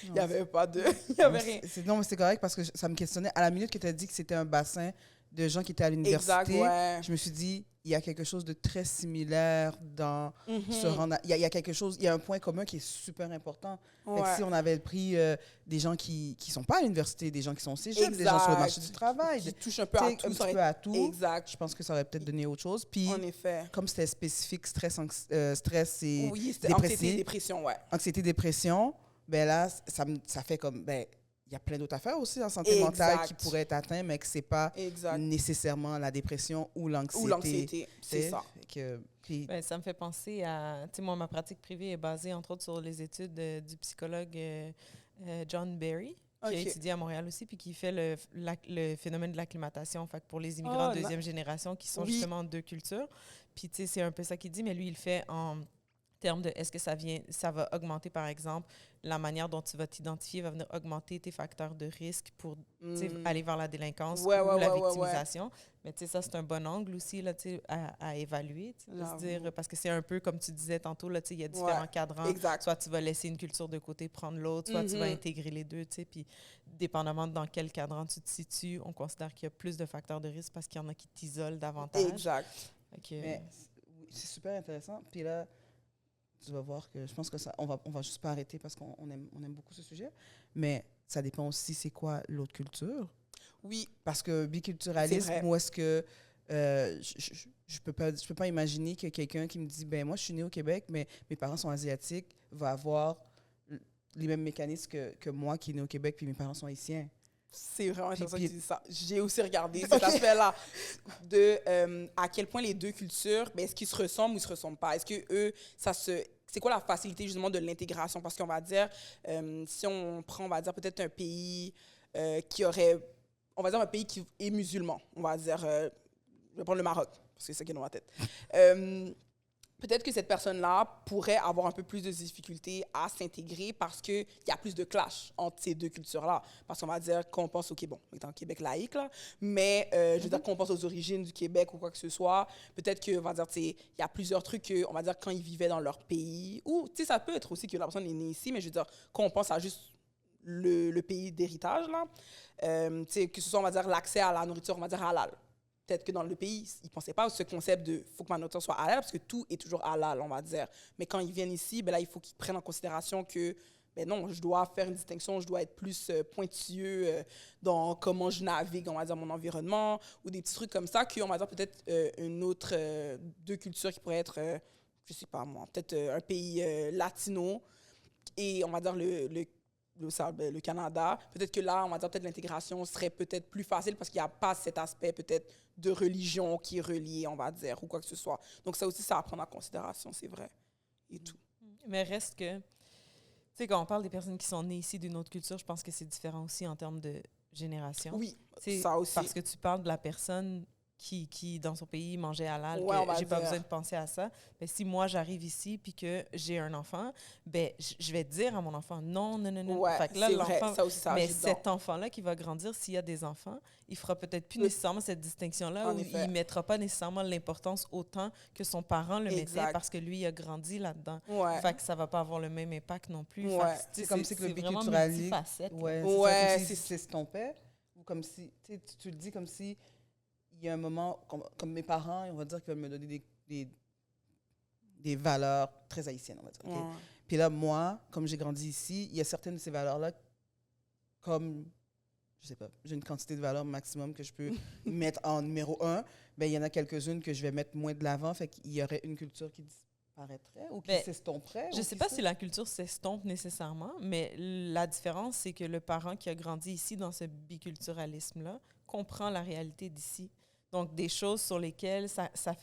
Il n'y avait pas de... Il n'y avait rien. Non, mais c'est correct parce que ça me questionnait. À la minute que tu as dit que c'était un bassin de gens qui étaient à l'université, exact, ouais. Je me suis dit, il y a quelque chose de très similaire dans ce rendre... Il y a quelque chose, il y a un point commun qui est super important. Ouais. Si on avait pris des gens qui ne sont pas à l'université, des gens qui sont au cégep, des gens sur le marché du travail, qui touchent un peu à tout. Exact. Je pense que ça aurait peut-être donné autre chose. Puis, en effet. Comme c'était spécifique, stress et dépression. Anxiété, dépression, ouais. Anxiété, dépression, ben là, ça fait comme... Ben, il y a plein d'autres affaires aussi en santé mentale qui Exact. pourraient être atteintes, mais que c'est pas Exact. nécessairement la dépression ou l'anxiété. Ou l'anxiété, c'est t'sais. ça. Puis, Ben, ça me fait penser à... Tu sais, moi, ma pratique privée est basée, entre autres, sur les études du psychologue John Berry, qui a Ok. étudié à Montréal aussi, puis qui fait le phénomène de l'acclimatation. Fait que pour les immigrants de deuxième génération qui sont Oui. justement de deux cultures. Puis, tu sais, c'est un peu ça qu'il dit, mais lui, il le fait en termes de est-ce que ça va augmenter, par exemple, la manière dont tu vas t'identifier, va venir augmenter tes facteurs de risque pour tu sais, aller vers la délinquance Ouais, ou ouais, la ouais, ouais, victimisation. Mais tu sais, ça, c'est un bon angle aussi là, tu sais, à évaluer, tu sais, de se dire, parce que c'est un peu comme tu disais tantôt, là, tu sais, il y a différents cadrans. Exact. Soit tu vas laisser une culture de côté, prendre l'autre, soit tu vas intégrer les deux, tu sais, puis dépendamment de dans quel cadran tu te situes, on considère qu'il y a plus de facteurs de risque parce qu'il y en a qui t'isolent davantage. Exact. Fait que, mais oui, c'est super intéressant. Puis là, tu vas voir que je pense que ça, on va juste pas arrêter parce qu'on aime beaucoup ce sujet. Mais ça dépend aussi c'est quoi l'autre culture. Oui. Parce que biculturalisme, où est-ce que je peux pas imaginer que quelqu'un qui me dit ben moi je suis né au Québec mais mes parents sont asiatiques va avoir les mêmes mécanismes que moi qui est né au Québec puis mes parents sont haïtiens. C'est vraiment intéressant que puis- tu dis ça. J'ai aussi regardé cet aspect-là de à quel point les deux cultures, ben, est-ce qu'ils se ressemblent ou ils se ressemblent pas? Est-ce que eux, c'est quoi la facilité justement de l'intégration? Parce qu'on va dire, si on prend, on va dire peut-être un pays qui aurait, on va dire un pays qui est musulman, on va dire, je vais prendre le Maroc, parce que c'est ça qui est dans ma tête. Peut-être que cette personne-là pourrait avoir un peu plus de difficultés à s'intégrer parce qu'il y a plus de clash entre ces deux cultures-là. Parce qu'on va dire qu'on pense au Québec, bon, étant Québec laïque, là, mais je veux dire qu'on pense aux origines du Québec ou quoi que ce soit, peut-être qu'on va dire, tu sais, il y a plusieurs trucs que, on va dire, quand ils vivaient dans leur pays, ou, tu sais, ça peut être aussi que la personne est née ici, mais je veux dire, quand on pense à juste le pays d'héritage, là, tu sais, que ce soit, on va dire, l'accès à la nourriture, on va dire, halal. Peut-être que dans le pays, ils ne pensaient pas à ce concept de « faut que ma nourriture soit halal » parce que tout est toujours halal, on va dire. Mais quand ils viennent ici, ben là, il faut qu'ils prennent en considération que ben non, je dois faire une distinction, je dois être plus pointilleux dans comment je navigue, on va dire, mon environnement ou des petits trucs comme ça qu'on va dire peut-être une autre deux cultures qui pourraient être, je sais pas moi, peut-être un pays latino et on va dire le Canada, peut-être que là, on va dire peut-être l'intégration serait peut-être plus facile parce qu'il n'y a pas cet aspect peut-être de religion qui est relié, on va dire, ou quoi que ce soit. Donc ça aussi, ça à prendre en considération, c'est vrai. Et tout. Mais reste que, tu sais, quand on parle des personnes qui sont nées ici d'une autre culture, je pense que c'est différent aussi en termes de génération. Oui, C'est ça aussi. parce que tu parles de la personne qui dans son pays, mangeait halal, Ouais, on va que j'ai pas dire. besoin de penser à ça. Mais si moi, j'arrive ici puis que j'ai un enfant, ben je vais dire à mon enfant, non, non, non, non. Ouais, Fait que là, c'est vrai, l'enfant... ça aussi, ça Mais ajoute dedans. cet enfant-là qui va grandir, s'il y a des enfants, il fera peut-être plus nécessairement cette distinction-là En où effet. il mettra pas nécessairement l'importance autant que son parent le mettait Exact. parce que lui, il a grandi là-dedans. Ouais. Fait que ça va pas avoir le même impact non plus. Ouais. Fait que, tu sais, C'est comme si que le vraiment biculturalisme, multifacette, là. ouais, Ouais, c'est ça, comme c'est- si s'estompait, ou comme si, tu le dis comme si il y a un moment, comme mes parents, on va dire qu'ils veulent me donner des valeurs très haïtiennes, on va dire. ok? Ouais. Puis là, moi, comme j'ai grandi ici, il y a certaines de ces valeurs-là, comme, je sais pas, j'ai une quantité de valeurs maximum que je peux mettre en numéro 1, ben il y en a quelques-unes que je vais mettre moins de l'avant, fait qu'il y aurait une culture qui disparaîtrait ou qui Ben, s'estomperait. Je ou sais qui pas se- si la culture s'estompe nécessairement, mais la différence, c'est que le parent qui a grandi ici dans ce biculturalisme-là comprend la réalité d'ici. Donc, des choses sur lesquelles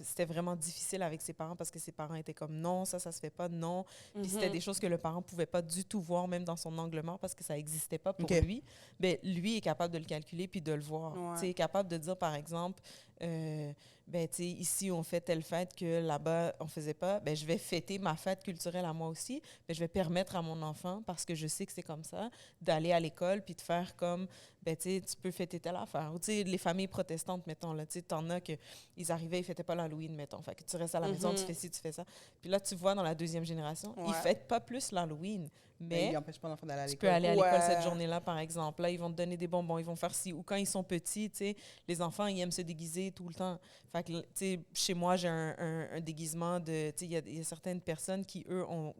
c'était vraiment difficile avec ses parents parce que ses parents étaient comme non, ça se fait pas, non. Puis c'était des choses que le parent pouvait pas du tout voir, même dans son angle mort, parce que ça existait pas pour Ok. lui. Ben, lui est capable de le calculer puis de le voir. Ouais. Tu sais, est capable de dire, par exemple, ben, tu sais, ici, on fait telle fête que là-bas, on faisait pas. Ben, je vais fêter ma fête culturelle à moi aussi. Ben, je vais permettre à mon enfant, parce que je sais que c'est comme ça, d'aller à l'école puis de faire comme, ben, tu sais, tu peux fêter telle affaire. Ou, tu sais, les familles protestantes, mettons, là, tu sais, t'en as que ils arrivaient, ils fêtaient pas l'Halloween, mettons. Fait que tu restes à la maison, tu fais ci, tu fais ça. Puis là, tu vois, dans la deuxième génération, ils Ouais. fêtent pas plus l'Halloween. Mais Mais il n'empêche pas l'enfant d'aller à tu l'école. peux aller à l'école Ouais. cette journée-là, par exemple. Là, ils vont te donner des bonbons, ils vont faire ci. Ou quand ils sont petits, tu sais, les enfants, ils aiment se déguiser tout le temps. Fait que, tu sais, chez moi, j'ai un déguisement de... Tu sais, il y a certaines personnes qui, eux, ont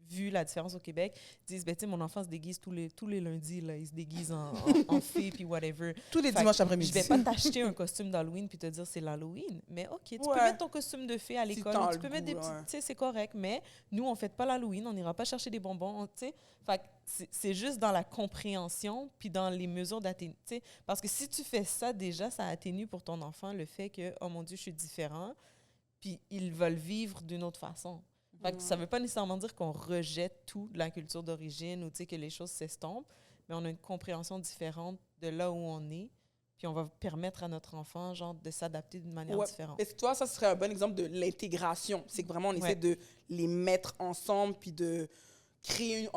vu la différence au Québec, disent, ben, tu sais, mon enfant se déguise tous les lundis, là, il se déguise en fille, puis whatever. Tous les Fait dimanches que après-midi. Je vais pas t'acheter un costume d'Halloween puis te dire c'est l'Halloween. Mais OK, tu peux mettre ton costume de fée à l'école, t'as tu le peux mettre des goût, petits... ouais. Tu sais, c'est correct, mais nous, on fête pas l'Halloween, on n'ira pas chercher des bonbons, tu sais. Fait que c'est juste dans la compréhension puis dans les mesures d'atténuation. Parce que si tu fais ça, déjà, ça atténue pour ton enfant le fait que, oh mon Dieu, je suis différent, puis ils veulent vivre d'une autre façon. Fait que ça veut pas nécessairement dire qu'on rejette tout de la culture d'origine ou, tu sais, que les choses s'estompent, mais on a une compréhension différente de là où on est, puis on va permettre à notre enfant, genre, de s'adapter d'une manière différente. Et toi, ça serait un bon exemple de l'intégration. C'est que vraiment, on essaie de les mettre ensemble, puis de créer,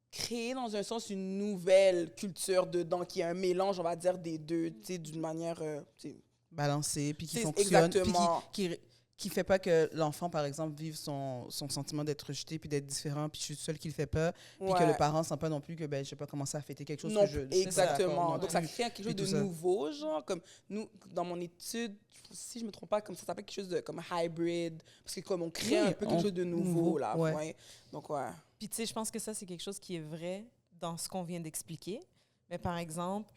créer dans un sens une nouvelle culture dedans, qui est un mélange, on va dire, des deux, tu sais, d'une manière... balancé, puis qui c'est fonctionne, puis exactement. qui fait pas que l'enfant, par exemple, vive son sentiment d'être rejeté, puis d'être différent, puis je suis seule qui le fait pas, puis que le parent sent pas non plus que ben je vais pas commencer à fêter quelque chose Non, que je exactement. non Donc, ça plus. crée quelque chose Puis de tout ça. nouveau, genre, comme nous, dans mon étude, si je me trompe pas, comme ça s'appelle quelque chose de comme hybrid, parce que comme on crée un peu quelque chose de nouveau, là. ouais. Ouais. Donc, ouais. Puis, tu sais, je pense que ça, c'est quelque chose qui est vrai dans ce qu'on vient d'expliquer. Mais par exemple,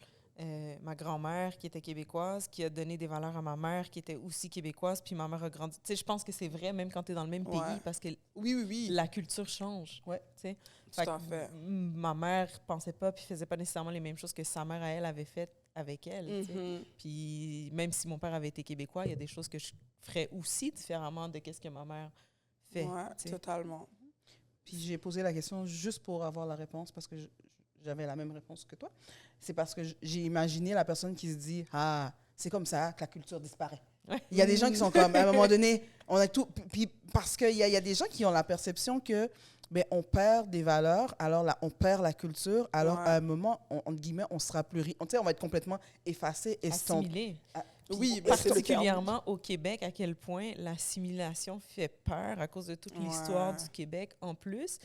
ma grand-mère, qui était québécoise, qui a donné des valeurs à ma mère, qui était aussi québécoise, puis ma mère a grandi. Tu sais, je pense que c'est vrai, même quand tu es dans le même pays, parce que Oui. la culture change. Ouais. Tu sais. Tout à fait. Ma mère pensait pas, puis faisait pas nécessairement les mêmes choses que sa mère, à elle, avait faites avec elle. Tu sais. Puis même si mon père avait été québécois, il y a des choses que je ferais aussi différemment de ce que ma mère fait. Ouais, tu sais. totalement. Puis j'ai posé la question juste pour avoir la réponse, parce que j'avais la même réponse que toi. C'est parce que j'ai imaginé la personne qui se dit « Ah, c'est comme ça que la culture disparaît. » Il y a des gens qui sont comme, à un moment donné, on a tout... Puis parce qu'il y a des gens qui ont la perception que ben, on perd des valeurs, alors là, on perd la culture, alors à un moment, entre guillemets, on sera plus... Tu sais, on va être complètement effacé, estompé. Assimilé. Oui, ben, c'est le terme. Particulièrement au Québec, à quel point l'assimilation fait peur à cause de toute l'histoire du Québec en plus.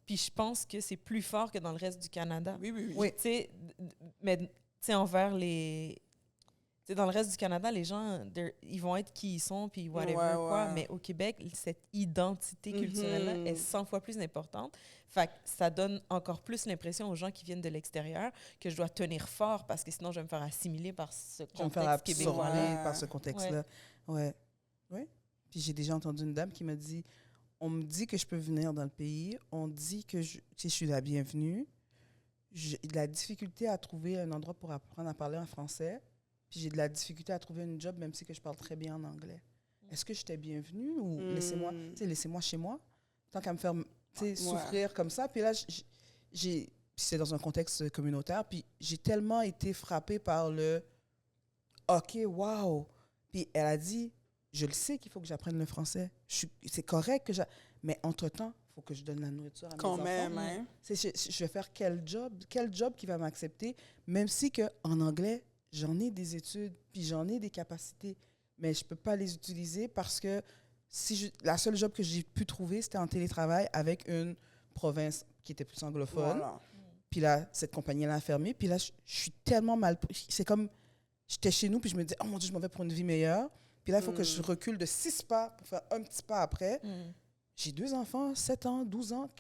Puis je pense que c'est plus fort que dans le reste du Canada. Oui. Tu sais, mais tu sais, envers les... Tu sais, dans le reste du Canada, les gens, ils vont être qui ils sont, puis whatever, quoi. Mais au Québec, cette identité culturelle-là est 100 fois plus importante. Fait que ça donne encore plus l'impression aux gens qui viennent de l'extérieur que je dois tenir fort parce que sinon, je vais me faire assimiler par ce contexte québécois. Par ce contexte-là. Ouais. Puis j'ai déjà entendu une dame qui m'a dit, on me dit que je peux venir dans le pays, on dit que je suis la bienvenue. J'ai de la difficulté à trouver un endroit pour apprendre à parler en français, puis j'ai de la difficulté à trouver une job, même si que je parle très bien en anglais. Est-ce que j'étais bienvenue ou laissez-moi chez moi, tant qu'à me faire souffrir comme ça. Puis là, c'est dans un contexte communautaire, puis j'ai tellement été frappée par le « OK, wow ». Puis elle a dit, je le sais qu'il faut que j'apprenne le français. C'est correct que mais entre-temps, il faut que je donne la nourriture à mes enfants. Quand même, hein? Je vais faire quel job qui va m'accepter, même si que en anglais, j'en ai des études, puis j'en ai des capacités, mais je ne peux pas les utiliser parce que la seule job que j'ai pu trouver, c'était en télétravail avec une province qui était plus anglophone. Voilà. Puis là, cette compagnie-là a fermé. Puis là, je suis tellement mal... C'est comme... J'étais chez nous, puis je me disais, oh mon Dieu, je m'en vais pour une vie meilleure. Puis là, il faut que je recule de 6 pas pour faire un petit pas après. J'ai 2 enfants, 7 ans, 12 ans.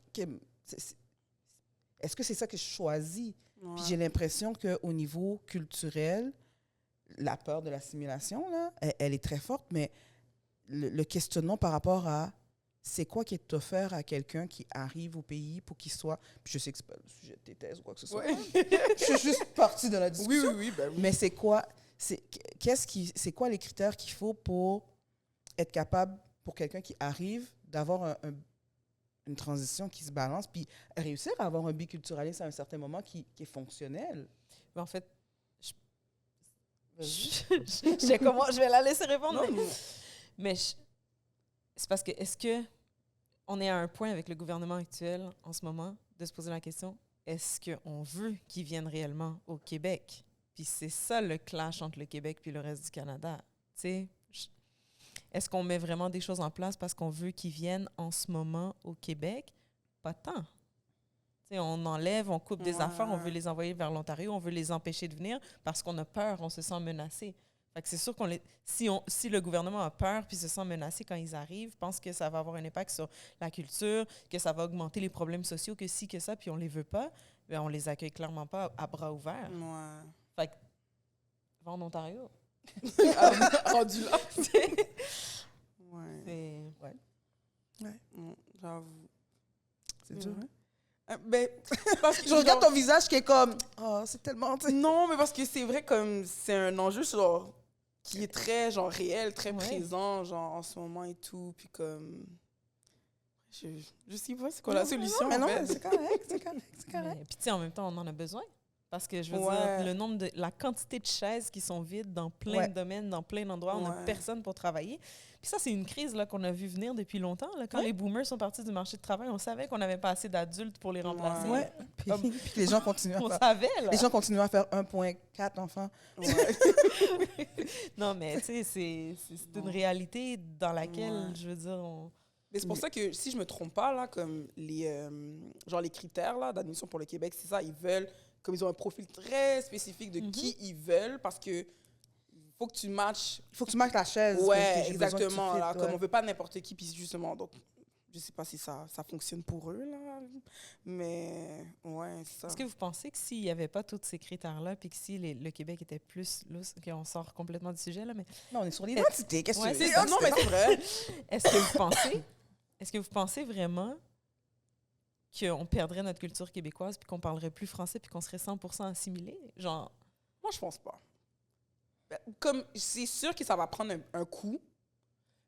Est-ce que c'est ça que je choisis? Puis j'ai l'impression qu'au niveau culturel, la peur de l'assimilation, là, elle est très forte, mais le questionnement par rapport à c'est quoi qui est offert à quelqu'un qui arrive au pays pour qu'il soit... Puis je sais que c'est pas le sujet de tes thèses ou quoi que ce soit. Je suis juste partie de la discussion. Oui. Mais c'est quoi... C'est quoi les critères qu'il faut pour être capable, pour quelqu'un qui arrive, d'avoir une transition qui se balance, puis réussir à avoir un biculturalisme à un certain moment qui est fonctionnel? Mais en fait, je vais la laisser répondre. Mais c'est parce que, est-ce que on est à un point avec le gouvernement actuel en ce moment de se poser la question, est-ce qu'on veut qu'ils viennent réellement au Québec? Puis c'est ça le clash entre le Québec puis le reste du Canada. Tu sais, est-ce qu'on met vraiment des choses en place parce qu'on veut qu'ils viennent en ce moment au Québec? Pas tant. Tu sais, on enlève, on coupe des affaires, on veut les envoyer vers l'Ontario, on veut les empêcher de venir parce qu'on a peur, on se sent menacé. Fait que c'est sûr si le gouvernement a peur puis se sent menacé quand ils arrivent, pense que ça va avoir un impact sur la culture, que ça va augmenter les problèmes sociaux, que ci, que ça, puis on les veut pas, bien, on les accueille clairement pas à bras ouverts. Ouais. Fait que, va en Ontario. Rendu là. Ouais. J'avoue. C'est dur, hein? Ben, parce que Je regarde ton visage qui est comme, oh, c'est tellement... Non, mais parce que c'est vrai, comme c'est un enjeu genre, qui est très genre, réel, très présent genre, en ce moment et tout. Puis comme. Je sais pas c'est quoi la solution. Mais non, en fait. mais c'est correct, c'est correct. Puis, tu sais, en même temps, on en a besoin. Parce que, je veux dire, la quantité de chaises qui sont vides dans plein de domaines, dans plein d'endroits, on n'a personne pour travailler. Puis ça, c'est une crise là, qu'on a vu venir depuis longtemps. Là. Quand les boomers sont partis du marché du travail, on savait qu'on n'avait pas assez d'adultes pour les remplacer. Ouais. Puis les gens continuent à On faire... savait, là. Les gens continuent à faire 1,4 enfants. Non, mais tu sais, c'est une réalité dans laquelle, je veux dire, Mais c'est pour ça que, si je me trompe pas, là, comme les critères là, d'admission pour le Québec, c'est ça, ils veulent, comme ils ont un profil très spécifique de qui ils veulent, parce que faut que tu matches. Il faut que tu marques la chaise. Ouais, exactement. Là, comme on veut pas n'importe qui, puis justement, donc, je sais pas si ça fonctionne pour eux, là, mais ouais, c'est ça. Est-ce que vous pensez que s'il n'y avait pas tous ces critères-là, puis que si le Québec était plus lousse, OK, on sort complètement du sujet, là, mais... Non, on est sur l'identité, qu'est-ce que tu veux? Ça. Non, mais c'est vrai. Est-ce que vous pensez vraiment qu'on perdrait notre culture québécoise, puis qu'on parlerait plus français, puis qu'on serait 100% assimilé? Genre... Moi, je pense pas. Comme, c'est sûr que ça va prendre un coup,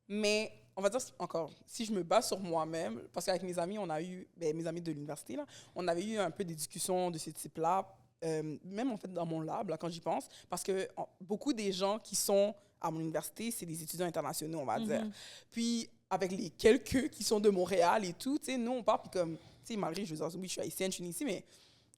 mais on va dire encore, si je me base sur moi-même, parce qu'avec mes amis, on a eu, mes amis de l'université, là, on avait eu un peu des discussions de ce type-là, même en fait dans mon lab, là, quand j'y pense, parce que beaucoup des gens qui sont à mon université, c'est des étudiants internationaux, on va dire. Puis, avec les quelques qui sont de Montréal et tout, tu sais, nous, on part, puis comme, tu sais, malgré, je veux dire, oui, je suis haïtienne, je suis née ici, mais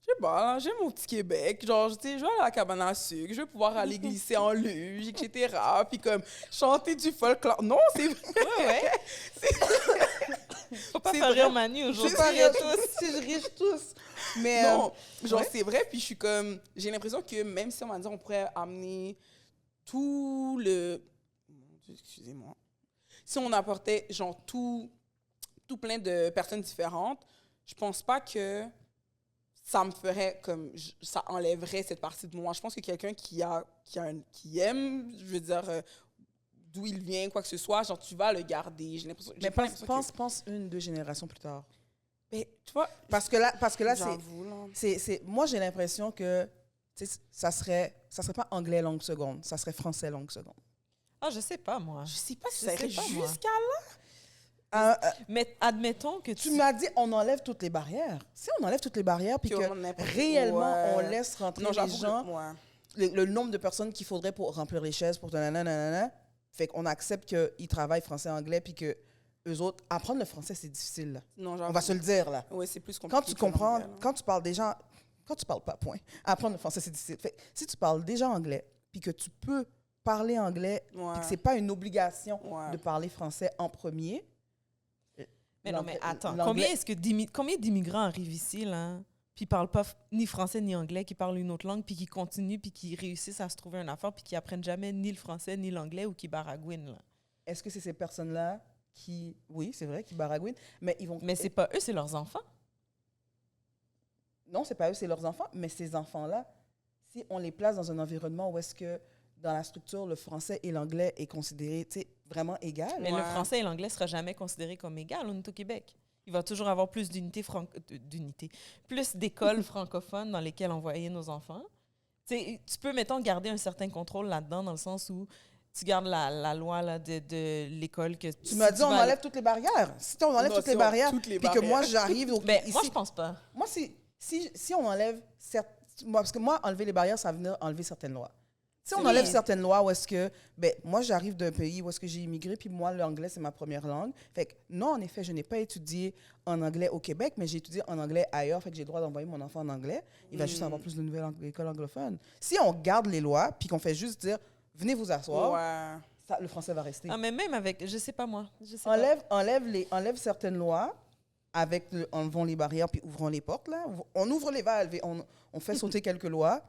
je sais pas, j'aime mon petit Québec. Genre, tu sais, je vais aller à la cabane à sucre, je vais pouvoir aller glisser en luge, etc. Puis comme, chanter du folklore. Non, c'est vrai. Faut pas faire rire Manu aujourd'hui. Si je riche tous. Mais non, genre, c'est vrai. Puis je suis comme, j'ai l'impression que même si on va dire, on pourrait amener tout le... Mon Dieu, excusez-moi. Si on apportait, genre, tout plein de personnes différentes, je pense pas que ça me ferait comme... ça enlèverait cette partie de moi. Je pense que quelqu'un qui aime, je veux dire, d'où il vient, quoi que ce soit, genre, tu vas le garder. J'ai l'impression... Mais pense 1-2 générations plus tard. Mais, tu vois... Parce que là c'est... Moi, j'ai l'impression que ça serait pas anglais langue seconde, ça serait français langue seconde. Ah, je sais pas, moi. Je sais pas si ça irait jusqu'à là. Mais admettons que tu m'as dit, on enlève toutes les barrières. Si on enlève toutes les barrières, puis que réellement, on laisse rentrer les gens, le nombre de personnes qu'il faudrait pour remplir les chaises, pour nanana, fait qu'on accepte qu'ils travaillent français-anglais, puis que eux autres, apprendre le français, c'est difficile. Là. Non, on va se le dire, là. Oui, c'est plus compliqué. Quand tu comprends, quand tu parles déjà... Quand tu parles pas, point. Apprendre le français, c'est difficile. Fait, si tu parles déjà anglais, puis que tu peux parler anglais, puis que c'est pas une obligation de parler français en premier... Mais non, mais attends, combien d'immigrants arrivent ici, là, puis parlent pas ni français ni anglais, qui parlent une autre langue, puis qui continuent, puis qui réussissent à se trouver un affaire, puis qui apprennent jamais ni le français ni l'anglais, ou qui baragouinent, là? Est-ce que c'est ces personnes-là qui... Oui, c'est vrai, qui baragouinent, mais ils vont... Mais c'est pas eux, c'est leurs enfants. Non, c'est pas eux, c'est leurs enfants, mais ces enfants-là, si on les place dans un environnement où est-ce que dans la structure, le français et l'anglais est considéré vraiment égal. Mais le français et l'anglais ne sera jamais considéré comme égal. On est au Québec. Il va toujours avoir plus plus d'écoles francophones dans lesquelles envoyer nos enfants. Tu peux, mettons, garder un certain contrôle là-dedans, dans le sens où tu gardes la loi là, de l'école. Que tu m'as dit, on enlève toutes les barrières. Si on enlève toutes les barrières, puis que moi, j'arrive... Ben, moi, je pense pas. Moi, si on enlève... Parce que moi, enlever les barrières, ça va venir enlever certaines lois. Si on enlève certaines lois où est-ce que, moi, j'arrive d'un pays où est-ce que j'ai immigré, puis moi, l'anglais, c'est ma première langue. Fait que, non, en effet, je n'ai pas étudié en anglais au Québec, mais j'ai étudié en anglais ailleurs, fait que j'ai le droit d'envoyer mon enfant en anglais. Il va juste avoir plus de nouvelles écoles anglophones. Si on garde les lois, puis qu'on fait juste dire, venez vous asseoir, le français va rester. Ah, mais même avec, je sais pas moi. Enlève certaines lois, enlevons les barrières, puis ouvrons les portes, là. On ouvre les valves et on fait sauter quelques lois,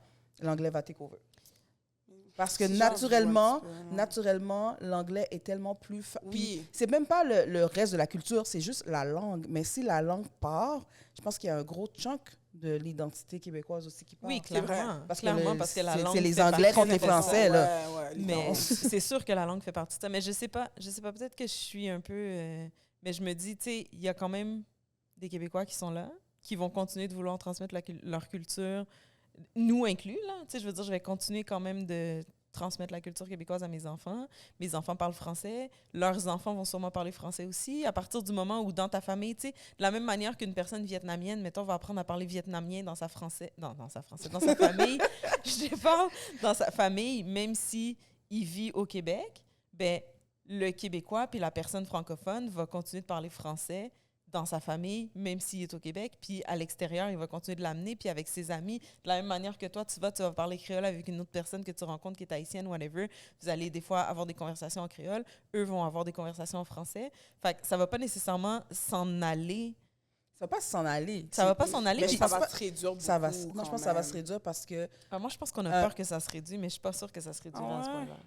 l'anglais va take over. Parce que Genre, naturellement, je vois un petit peu, naturellement, l'anglais est tellement plus... Oui. Puis, c'est même pas le reste de la culture, c'est juste la langue. Mais si la langue part, je pense qu'il y a un gros chunk de l'identité québécoise aussi qui part. Oui, C'est vrai. clairement. Parce que Clairement, le- parce que la c'est langue les fait Anglais partie contre les de ça. Français, là. Ouais, Mais littéralement. c'est sûr que la langue fait partie de ça. Mais je sais pas, peut-être que je suis un peu... mais je me dis, tu sais, il y a quand même des Québécois qui sont là, qui vont continuer de vouloir transmettre leur culture, nous inclus, là. Tu sais, je veux dire, je vais continuer quand même de transmettre la culture québécoise à mes enfants. Mes enfants parlent français. Leurs enfants vont sûrement parler français aussi. À partir du moment où, dans ta famille, tu sais, de la même manière qu'une personne vietnamienne, mettons, va apprendre à parler vietnamien dans sa famille, je parle dans sa famille, même si il vit au Québec, ben le Québécois puis la personne francophone va continuer de parler français dans sa famille, même s'il est au Québec, puis à l'extérieur, il va continuer de l'amener, puis avec ses amis, de la même manière que toi, tu vas parler créole avec une autre personne que tu rencontres qui est haïtienne, whatever, vous allez des fois avoir des conversations en créole, eux vont avoir des conversations en français. Fait que ça va pas nécessairement s'en aller. Ça va pas s'en aller. Ça va pas s'en aller, Mais puis ça va se réduire beaucoup. Ça va, moi, je quand pense que ça va même. se réduire parce que moi, je pense qu'on a peur que ça se réduise, mais je suis pas sûre que ça se réduira à ce Ah ouais? point-là.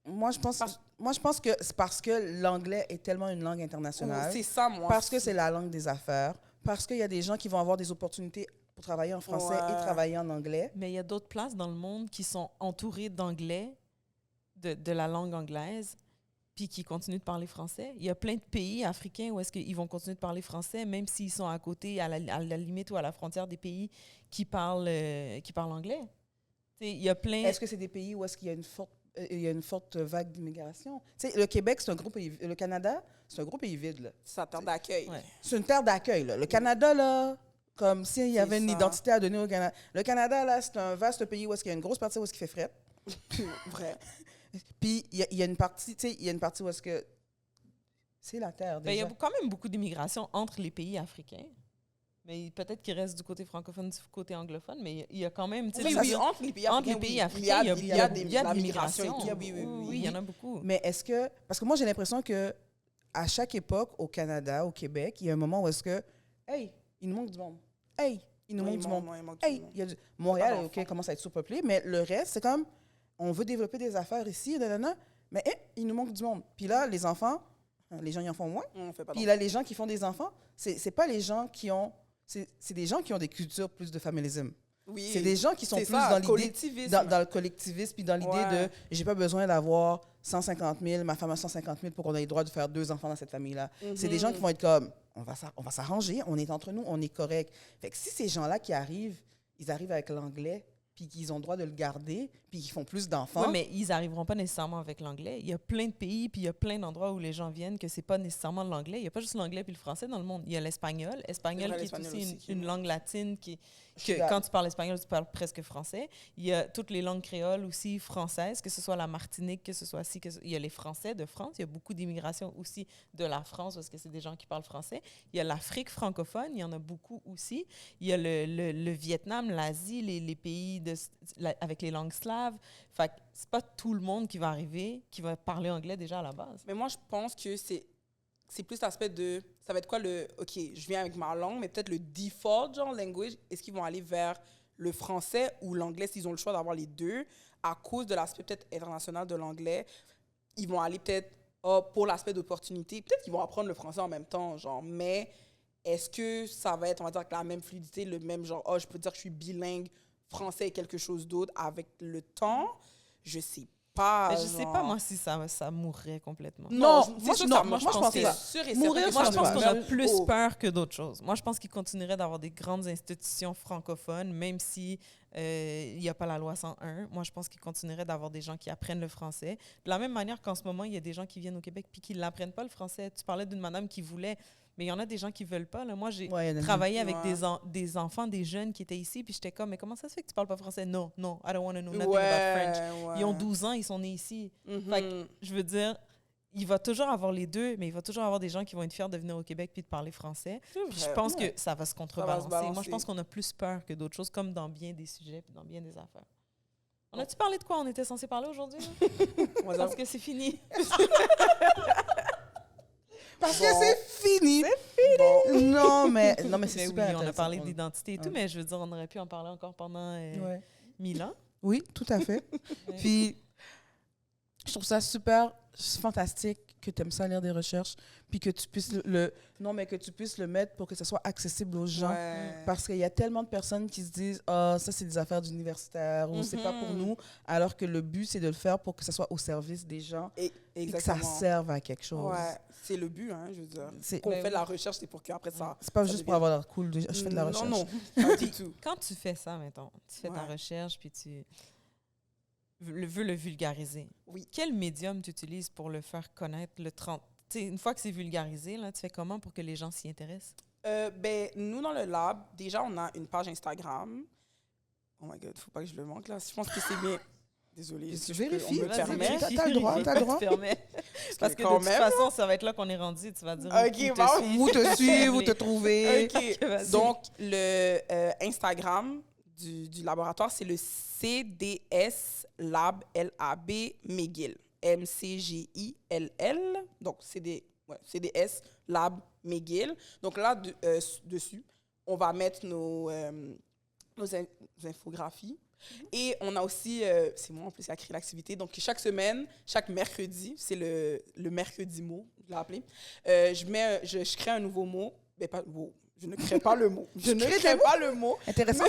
moi, je pense que c'est parce que l'anglais est tellement une langue internationale. C'est ça, moi. Parce que c'est la langue des affaires. Parce qu'il y a des gens qui vont avoir des opportunités pour travailler en français et travailler en anglais. Mais il y a d'autres places dans le monde qui sont entourées d'anglais, de la langue anglaise, puis qui continuent de parler français. Il y a plein de pays africains où est-ce qu'ils vont continuer de parler français, même s'ils sont à côté, à la limite ou à la frontière des pays qui parlent anglais. Tu sais, il y a plein... Est-ce que c'est des pays où est-ce qu'il y a une forte vague d'immigration? Tu sais, le Québec, c'est un gros pays. Le Canada, c'est un gros pays vide, là. C'est sa terre d'accueil. Ouais. C'est une terre d'accueil, là. Le Canada, là, comme s'il y avait une ça. identité à donner au Canada. Le Canada, là, c'est un vaste pays où est-ce qu'il y a une grosse partie où est-ce qu'il fait fret. Vrai. Puis, il y a une partie, tu sais, il y a une partie où est-ce que... C'est la terre, Ben, il y a déjà. quand même beaucoup d'immigration entre les pays africains. Mais peut-être qu'il reste du côté francophone, du côté anglophone, mais il y a quand même... tu sais, Oui, les- oui, entre les pays entre africains, les pays oui. africains, il y a de de l'immigration. l'immigration. Oui, Oui, il y en a beaucoup. Mais est-ce que... Parce que moi, j'ai l'impression que à chaque époque, au Canada, au Québec, il y a un moment où est-ce que... Hey, il nous manque du monde. Hey, il nous manque du monde. Hey, il y a Montréal, Pas OK, d'enfants. commence à être surpeuplé, mais le reste, c'est comme... On veut développer des affaires ici, nanana, mais il nous manque du monde. Puis là, les enfants, les gens, ils en font moins. On fait pas Puis là, les gens qui font des enfants, c'est pas les gens qui ont... C'est des gens qui ont des cultures plus de familisme. Oui. C'est des gens qui sont C'est plus ça, dans l'idée... collectivisme. Dans le collectivisme, puis dans l'idée Ouais. de j'ai pas besoin d'avoir 150 000, ma femme a 150 000 pour qu'on ait le droit de faire 2 enfants dans cette famille-là. C'est des gens qui vont être comme on va s'arranger, on est entre nous, on est correct. Fait que si ces gens-là qui arrivent, ils arrivent avec l'anglais, puis qu'ils ont le droit de le garder, puis qu'ils font plus d'enfants. Oui, mais ils n'arriveront pas nécessairement avec l'anglais. Il y a plein de pays, puis il y a plein d'endroits où les gens viennent que c'est pas nécessairement l'anglais. Il n'y a pas juste l'anglais puis le français dans le monde. Il y a l'espagnol. Espagnol vrai, qui est l'espagnol aussi aussi, une langue latine suis que quand tu parles espagnol, tu parles presque français. Il y a toutes les langues créoles aussi françaises, que ce soit la Martinique, que ce soit ici. Il y a les Français de France. Il y a beaucoup d'immigration aussi de la France parce que c'est des gens qui parlent français. Il y a l'Afrique francophone. Il y en a beaucoup aussi. Il y a le Vietnam, l'Asie, les pays avec les langues slaves. Fait que c'est pas tout le monde qui va arriver, qui va parler anglais déjà à la base. Mais moi, je pense que c'est plus l'aspect de... Ça va être quoi le... OK, je viens avec ma langue, mais peut-être le default, genre, language, est-ce qu'ils vont aller vers le français ou l'anglais, s'ils ont le choix d'avoir les deux, à cause de l'aspect peut-être international de l'anglais, ils vont aller peut-être pour l'aspect d'opportunité. Peut-être qu'ils vont apprendre le français en même temps, genre, mais est-ce que ça va être, on va dire, avec la même fluidité, le même genre, je peux dire que je suis bilingue, français et quelque chose d'autre avec le temps? Je sais pas. Mais je sais pas, moi, si ça mourrait complètement. Non, c'est moi, sûr que non, ça moi, marche. je pense C'est pas. sûr et Mourir, certain que Moi, ça je pense marche. qu'on a marche. plus peur que d'autres choses. Moi, je pense qu'il continuerait d'avoir des grandes institutions francophones, même si il n'y a pas la loi 101. Moi, je pense qu'il continuerait d'avoir des gens qui apprennent le français. De la même manière qu'en ce moment, il y a des gens qui viennent au Québec puis qui ne l'apprennent pas, le français. Tu parlais d'une madame qui voulait, mais il y en a des gens qui ne veulent pas. Là. Moi, j'ai Ouais, il y en a travaillé avec Ouais. des enfants, des jeunes qui étaient ici, puis j'étais comme, mais comment ça se fait que tu ne parles pas français? Non, non, I don't want to know nothing about French. Ils ont 12 ans, ils sont nés ici. Fait que, je veux dire, il va toujours avoir les deux, mais il va toujours avoir des gens qui vont être fiers de venir au Québec puis de parler français. Puis je pense que ça va se contrebalancer. Moi, je balancer. pense qu'on a plus peur que d'autres choses, comme dans bien des sujets puis dans bien des affaires. On a-tu parlé de quoi on était censé parler aujourd'hui? là? Parce que c'est fini. Parce que c'est fini. Non, mais c'est Mais oui, super on a intéressant. parlé d'identité et tout, mais je veux dire, on aurait pu en parler encore pendant Ouais. 1000 ans. Oui, tout à fait. Puis, je trouve ça super fantastique que tu aimes ça lire des recherches, puis que tu puisses que tu puisses le mettre pour que ce soit accessible aux gens. Parce qu'il y a tellement de personnes qui se disent « Ah, ça, c'est des affaires d'universitaires » ou « C'est pas pour nous », alors que le but, c'est de le faire pour que ce soit au service des gens et que ça serve à quelque chose. Ouais, c'est le but, hein, je veux dire. Qu'on fait de la recherche, c'est pour qu'après ça... C'est pas juste pour avoir l'air cool, je fais de la recherche. Non, pas du tout. Quand tu fais ça, mettons, tu fais ta recherche, puis tu veux le vulgariser. Oui. Quel médium tu utilises pour le faire connaître, une fois que c'est vulgarisé, là, tu fais comment pour que les gens s'y intéressent? Nous, dans le lab, déjà, on a une page Instagram. Oh my God, faut pas que je le manque, là. Je pense que c'est bien... Désolée. Je vérifie. On me permet. T'as le droit, t'as le droit. Parce que de toute façon, ça va être là qu'on est rendu. Tu vas dire où te suivre, où te trouver. OK. Donc, le Instagram du laboratoire, c'est le CDS Lab, L-A-B, McGill. M-C-G-I-L-L. Donc, CDS Lab, McGill. Donc là, dessus, on va mettre nos infographies. Et on a aussi, c'est moi en plus qui a créé l'activité, donc chaque semaine, chaque mercredi, c'est le mercredi mot, je l'ai appelé, je crée un nouveau mot, mais pas, je ne crée pas le mot, Intéressant.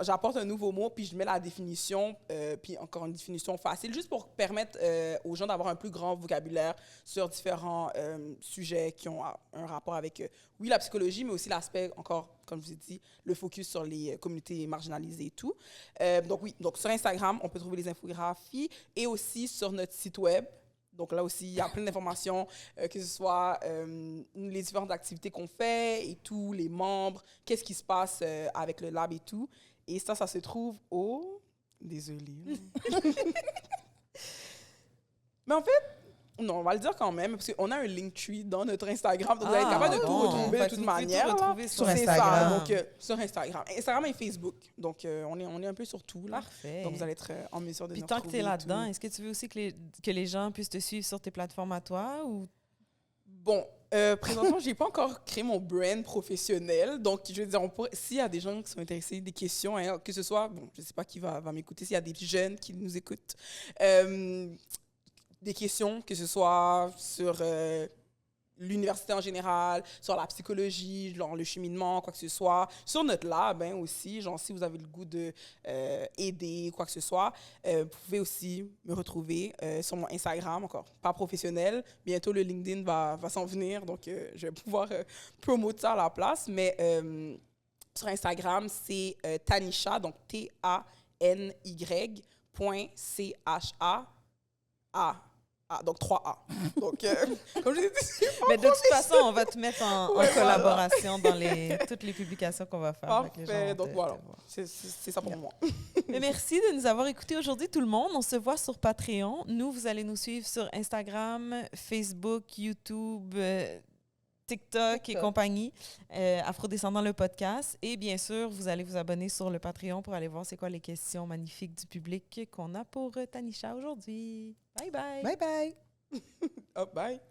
J'apporte un nouveau mot, puis je mets la définition, puis encore une définition facile, juste pour permettre aux gens d'avoir un plus grand vocabulaire sur différents sujets qui ont un rapport avec, oui, la psychologie, mais aussi l'aspect, encore, comme je vous ai dit, le focus sur les communautés marginalisées et tout. Donc sur Instagram, on peut trouver les infographies et aussi sur notre site web. Donc là aussi, il y a plein d'informations, que ce soit les différentes activités qu'on fait et tout, les membres, qu'est-ce qui se passe avec le lab et tout. Et ça se trouve au... Désolée. Mais en fait, non, on va le dire quand même, parce qu'on a un Linktree dans notre Instagram, donc vous allez être capable de tout retrouver de toute manière. Sur Instagram. Donc, sur Instagram. Instagram et Facebook. Donc, on est un peu sur tout, là. Parfait. Donc, vous allez être en mesure de nous retrouver. Puis tant que tu es là-dedans, tout. est-ce que tu veux aussi que les gens puissent te suivre sur tes plateformes à toi? Ou... Bon, présentement, je n'ai pas encore créé mon brand professionnel. Donc, je veux dire, s'il y a des gens qui sont intéressés, des questions, hein, que ce soit, bon, je ne sais pas qui va m'écouter, s'il y a des jeunes qui nous écoutent, des questions, que ce soit sur l'université en général, sur la psychologie, genre le cheminement, quoi que ce soit, sur notre lab hein, aussi, genre si vous avez le goût de aider, quoi que ce soit, vous pouvez aussi me retrouver sur mon Instagram, encore pas professionnel. Bientôt, le LinkedIn va s'en venir, donc je vais pouvoir promouvoir ça à la place, mais sur Instagram, c'est Tanisha, donc TANY.CHA. Donc 3A. Donc, comme je l'ai dit, mais de toute façon, on va te mettre en collaboration dans toutes les publications qu'on va faire. Parfait. Avec les gens donc voilà, c'est ça pour moi. Mais merci de nous avoir écoutés aujourd'hui, tout le monde. On se voit sur Patreon. Nous, vous allez nous suivre sur Instagram, Facebook, YouTube, TikTok et compagnie, Afrodescendant le podcast. Et bien sûr, vous allez vous abonner sur le Patreon pour aller voir c'est quoi les questions magnifiques du public qu'on a pour Tanisha aujourd'hui. Bye bye. Bye bye. Oh, bye.